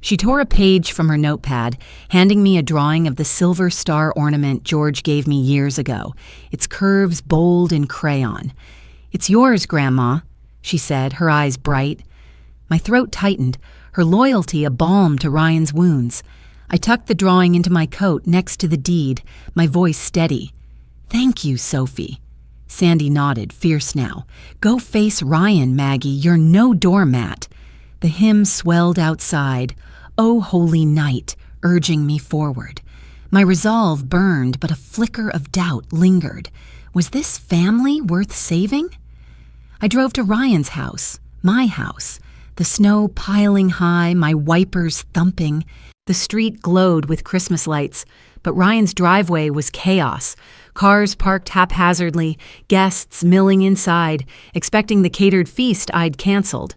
She tore a page from her notepad, handing me a drawing of the silver star ornament George gave me years ago, its curves bold in crayon. "It's yours, Grandma," she said, her eyes bright. My throat tightened, her loyalty a balm to Ryan's wounds. I tucked the drawing into my coat next to the deed, my voice steady. "Thank you, Sophie." Sandy nodded, fierce now. "Go face Ryan, Maggie, you're no doormat." The hymn swelled outside, "O Holy Night," urging me forward. My resolve burned, but a flicker of doubt lingered. Was this family worth saving? I drove to Ryan's house, my house, the snow piling high, my wipers thumping. The street glowed with Christmas lights, but Ryan's driveway was chaos. Cars parked haphazardly, guests milling inside, expecting the catered feast I'd canceled.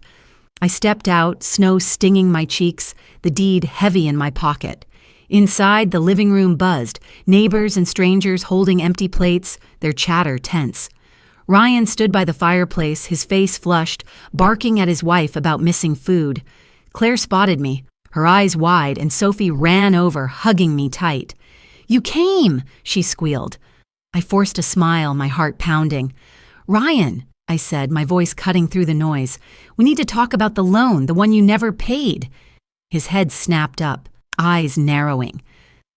I stepped out, snow stinging my cheeks, the deed heavy in my pocket. Inside, the living room buzzed, neighbors and strangers holding empty plates, their chatter tense. Ryan stood by the fireplace, his face flushed, barking at his wife about missing food. Claire spotted me, her eyes wide, and Sophie ran over, hugging me tight. "You came!" she squealed. I forced a smile, my heart pounding. "Ryan," I said, my voice cutting through the noise, "we need to talk about the loan, the one you never paid." His head snapped up, eyes narrowing.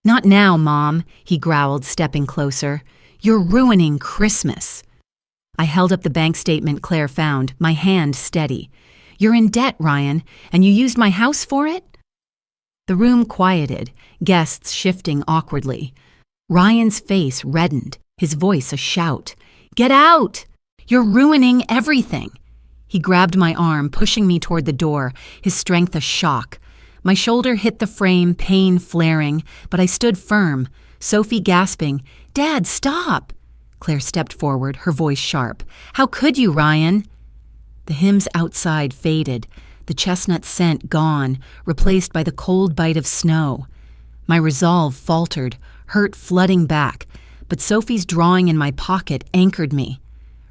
"Not now, Mom," he growled, stepping closer. "You're ruining Christmas." I held up the bank statement Claire found, my hand steady. "You're in debt, Ryan, and you used my house for it?" The room quieted, guests shifting awkwardly. Ryan's face reddened, his voice a shout. "Get out! You're ruining everything!" He grabbed my arm, pushing me toward the door, his strength a shock. My shoulder hit the frame, pain flaring, but I stood firm, Sophie gasping, "Dad, stop!" Claire stepped forward, her voice sharp. "How could you, Ryan?" The hymns outside faded, the chestnut scent gone, replaced by the cold bite of snow. My resolve faltered, hurt flooding back, but Sophie's drawing in my pocket anchored me.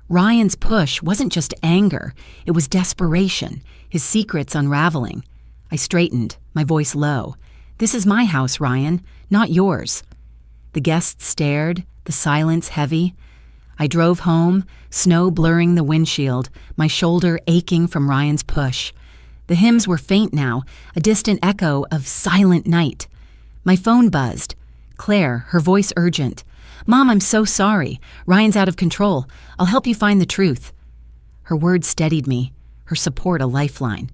Ryan's push wasn't just anger, it was desperation, his secrets unraveling. I straightened, my voice low. "This is my house, Ryan, not yours." The guests stared, the silence heavy. I drove home, snow blurring the windshield, my shoulder aching from Ryan's push. The hymns were faint now, a distant echo of Silent Night. My phone buzzed. Claire, her voice urgent. "Mom, I'm so sorry. Ryan's out of control. I'll help you find the truth." Her words steadied me, her support a lifeline.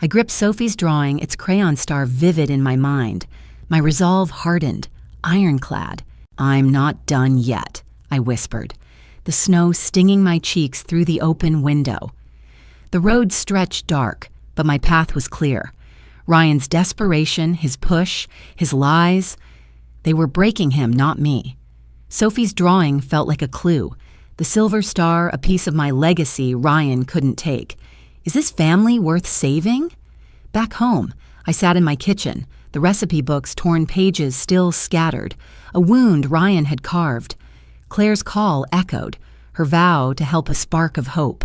I gripped Sophie's drawing, its crayon star vivid in my mind. My resolve hardened, ironclad. "I'm not done yet," I whispered, the snow stinging my cheeks through the open window. The road stretched dark, but my path was clear. Ryan's desperation, his push, his lies, they were breaking him, not me. Sophie's drawing felt like a clue. The silver star, a piece of my legacy Ryan couldn't take. Is this family worth saving? Back home, I sat in my kitchen, the recipe book's torn pages still scattered, a wound Ryan had carved. Claire's call echoed, her vow to help a spark of hope.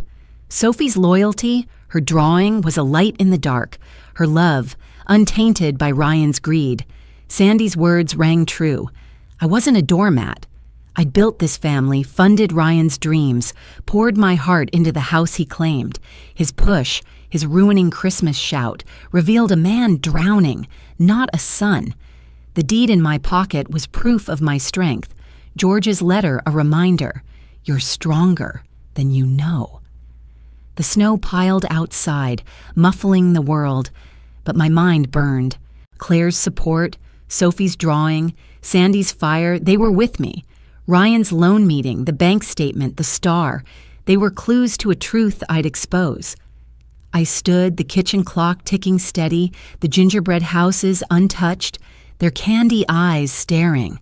Sophie's loyalty, her drawing, was a light in the dark, her love, untainted by Ryan's greed. Sandy's words rang true. I wasn't a doormat. I'd built this family, funded Ryan's dreams, poured my heart into the house he claimed. His push, his ruining Christmas shout, revealed a man drowning, not a son. The deed in my pocket was proof of my strength. George's letter a reminder. You're stronger than you know. The snow piled outside, muffling the world, but my mind burned. Claire's support, Sophie's drawing, Sandy's fire, they were with me. Ryan's loan meeting, the bank statement, the star, they were clues to a truth I'd expose. I stood, the kitchen clock ticking steady, the gingerbread houses untouched, their candy eyes staring.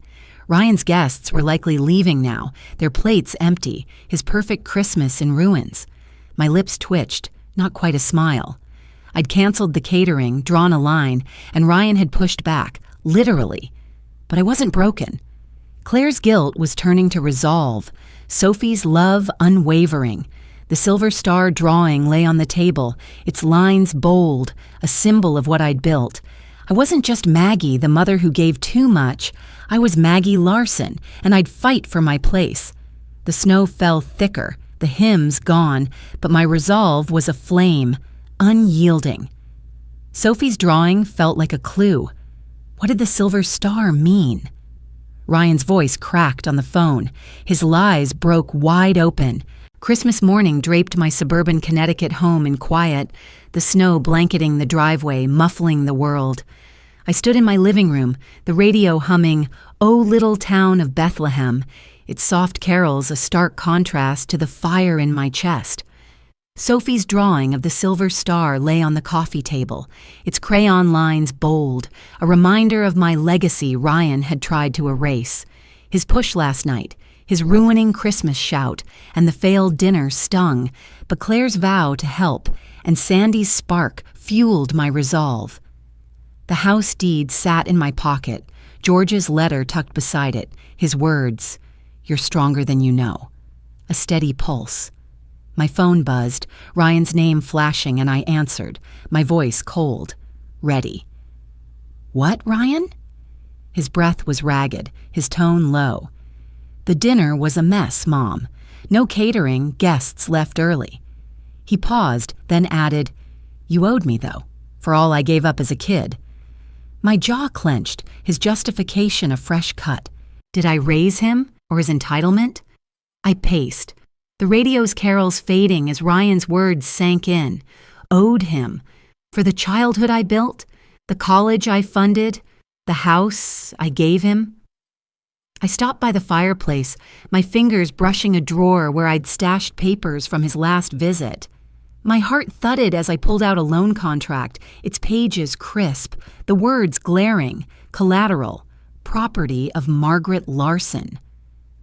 Ryan's guests were likely leaving now, their plates empty, his perfect Christmas in ruins. My lips twitched, not quite a smile. I'd canceled the catering, drawn a line, and Ryan had pushed back, literally. But I wasn't broken. Claire's guilt was turning to resolve, Sophie's love unwavering. The silver star drawing lay on the table, its lines bold, a symbol of what I'd built. I wasn't just Maggie, the mother who gave too much. I was Maggie Larson, and I'd fight for my place. The snow fell thicker, the hymns gone, but my resolve was aflame, unyielding. Sophie's drawing felt like a clue. What did the silver star mean? Ryan's voice cracked on the phone. His lies broke wide open. Christmas morning draped my suburban Connecticut home in quiet, the snow blanketing the driveway, muffling the world. I stood in my living room, the radio humming, "O Little Town of Bethlehem," its soft carols a stark contrast to the fire in my chest. Sophie's drawing of the silver star lay on the coffee table, its crayon lines bold, a reminder of my legacy Ryan had tried to erase. His push last night, his ruining Christmas shout, and the failed dinner stung, but Claire's vow to help and Sandy's spark fueled my resolve. The house deed sat in my pocket, George's letter tucked beside it, his words, "You're stronger than you know." A steady pulse. My phone buzzed, Ryan's name flashing, and I answered, my voice cold, ready. "What, Ryan?" His breath was ragged, his tone low. "The dinner was a mess, Mom. No catering, guests left early." He paused, then added, "You owed me, though, for all I gave up as a kid." My jaw clenched, his justification a fresh cut. Did I raise him, or his entitlement? I paced. The radio's carols fading as Ryan's words sank in. Owed him. For the childhood I built, The college I funded, the house I gave him. I stopped by the fireplace, my fingers brushing a drawer where I'd stashed papers from his last visit. My heart thudded as I pulled out a loan contract, its pages crisp, the words glaring, collateral, property of Margaret Larson.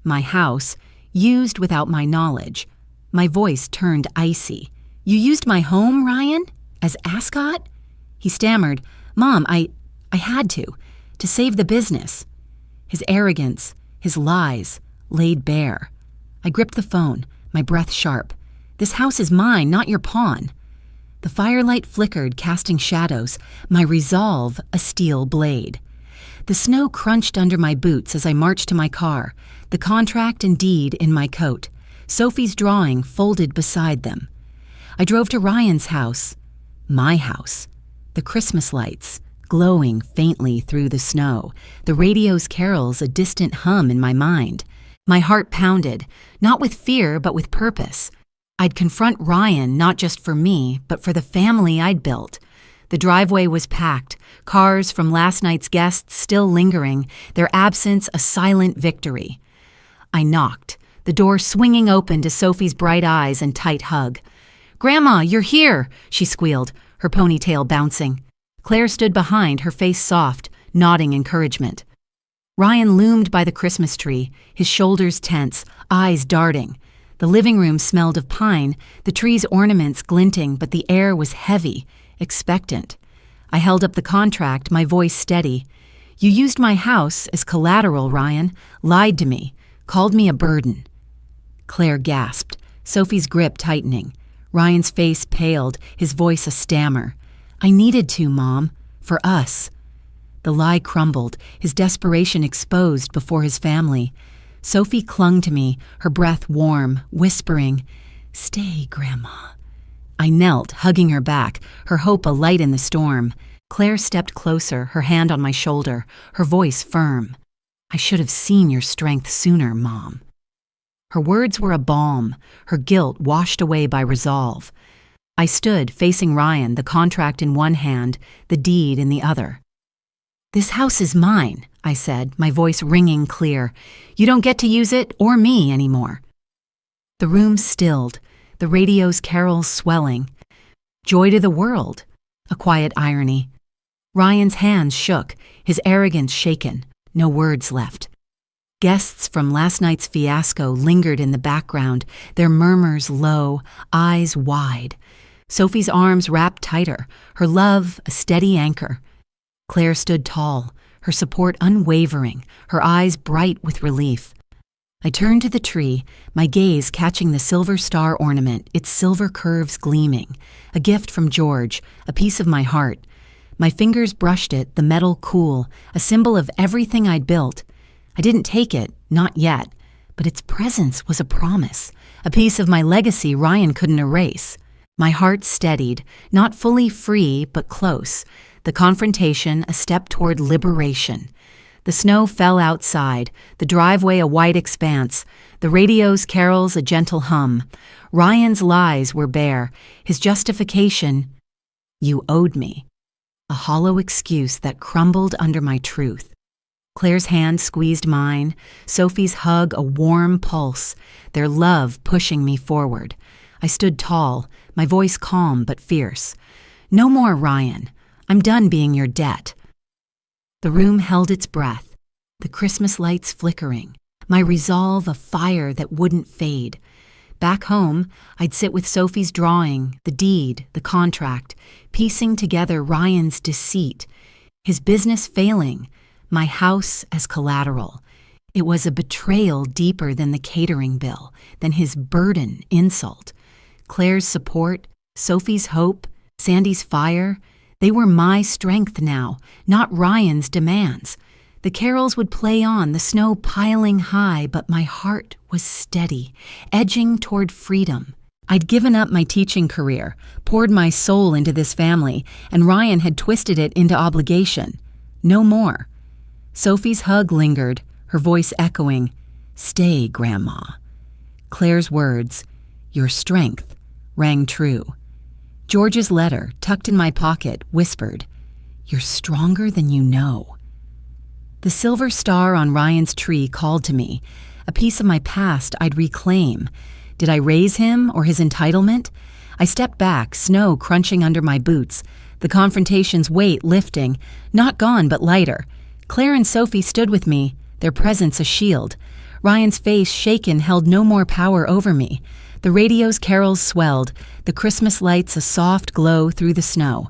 My house, used without my knowledge. My voice turned icy. "You used my home, Ryan? As Ascot?" He stammered, "Mom, I had to save the business." His arrogance, his lies, laid bare. I gripped the phone, my breath sharp. "This house is mine, not your pawn." The firelight flickered, casting shadows, my resolve a steel blade. The snow crunched under my boots as I marched to my car, the contract and deed in my coat, Sophie's drawing folded beside them. I drove to Ryan's house, my house, the Christmas lights glowing faintly through the snow, the radio's carols a distant hum in my mind. My heart pounded, not with fear but with purpose. I'd confront Ryan not just for me, but for the family I'd built. The driveway was packed, cars from last night's guests still lingering, their absence a silent victory. I knocked, the door swinging open to Sophie's bright eyes and tight hug. "Grandma, you're here," she squealed, her ponytail bouncing. Claire stood behind, her face soft, nodding encouragement. Ryan loomed by the Christmas tree, his shoulders tense, eyes darting. The living room smelled of pine, the tree's ornaments glinting, but the air was heavy, expectant. I held up the contract, my voice steady. "You used my house as collateral, Ryan, lied to me, called me a burden." Claire gasped, Sophie's grip tightening. Ryan's face paled, his voice a stammer. "I needed to, Mom, for us." The lie crumbled, his desperation exposed before his family. Sophie clung to me, her breath warm, whispering, "Stay, Grandma." I knelt, hugging her back, her hope a light in the storm. Claire stepped closer, her hand on my shoulder, her voice firm. "I should have seen your strength sooner, Mom." Her words were a balm, her guilt washed away by resolve. I stood, facing Ryan, the contract in one hand, the deed in the other. "This house is mine," I said, my voice ringing clear. "You don't get to use it or me anymore." The room stilled, the radio's carols swelling. Joy to the world, a quiet irony. Ryan's hands shook, his arrogance shaken, no words left. Guests from last night's fiasco lingered in the background, their murmurs low, eyes wide. Sophie's arms wrapped tighter, her love a steady anchor. Claire stood tall, her support unwavering, her eyes bright with relief. I turned to the tree, my gaze catching the silver star ornament, its silver curves gleaming. A gift from George, a piece of my heart. My fingers brushed it, the metal cool, a symbol of everything I'd built. I didn't take it, not yet, but its presence was a promise, a piece of my legacy Ryan couldn't erase. My heart steadied, not fully free, but close. The confrontation a step toward liberation. The snow fell outside, the driveway a white expanse, the radio's carols a gentle hum. Ryan's lies were bare, his justification, "You owed me," a hollow excuse that crumbled under my truth. Claire's hand squeezed mine, Sophie's hug a warm pulse, their love pushing me forward. I stood tall, my voice calm but fierce. "No more, Ryan. I'm done being your debt." The room held its breath, the Christmas lights flickering, my resolve a fire that wouldn't fade. Back home, I'd sit with Sophie's drawing, the deed, the contract, piecing together Ryan's deceit, his business failing, my house as collateral. It was a betrayal deeper than the catering bill, than his burden insult. Claire's support, Sophie's hope, Sandy's fire, they were my strength now, not Ryan's demands. The carols would play on, the snow piling high, but my heart was steady, edging toward freedom. I'd given up my teaching career, poured my soul into this family, and Ryan had twisted it into obligation. No more. Sophie's hug lingered, her voice echoing, "Stay, Grandma." Claire's words, "Your strength," rang true. George's letter, tucked in my pocket, whispered, You're stronger than you know. The silver star on Ryan's tree called to me, a piece of my past I'd reclaim. Did I raise him or his entitlement? I stepped back, snow crunching under my boots, the confrontation's weight lifting, not gone but lighter. Claire and Sophie stood with me, their presence a shield. Ryan's face shaken held no more power over me. The radio's carols swelled, the Christmas lights a soft glow through the snow.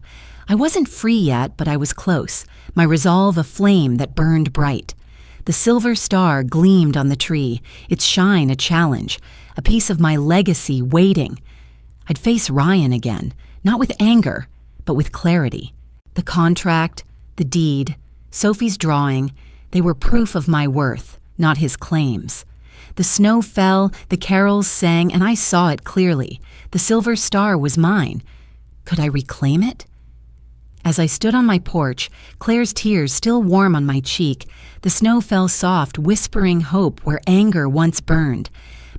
I wasn't free yet, but I was close, my resolve a flame that burned bright. The silver star gleamed on the tree, its shine a challenge, a piece of my legacy waiting. I'd face Ryan again, not with anger, but with clarity. The contract, the deed, Sophie's drawing, they were proof of my worth, not his claims. The snow fell, the carols sang, and I saw it clearly. The silver star was mine. Could I reclaim it? As I stood on my porch, Claire's tears still warm on my cheek, the snow fell soft, whispering hope where anger once burned.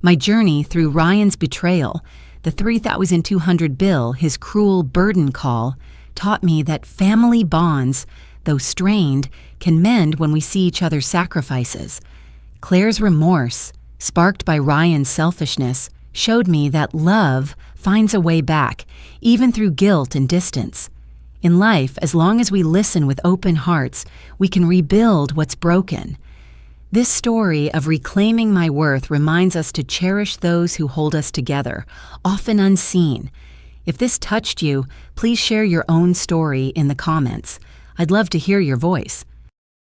My journey through Ryan's betrayal, the 3,200 bill, his cruel burden call, taught me that family bonds, though strained, can mend when we see each other's sacrifices. Claire's remorse, sparked by Ryan's selfishness, showed me that love finds a way back, even through guilt and distance. In life, as long as we listen with open hearts, we can rebuild what's broken. This story of reclaiming my worth reminds us to cherish those who hold us together, often unseen. If this touched you, please share your own story in the comments. I'd love to hear your voice.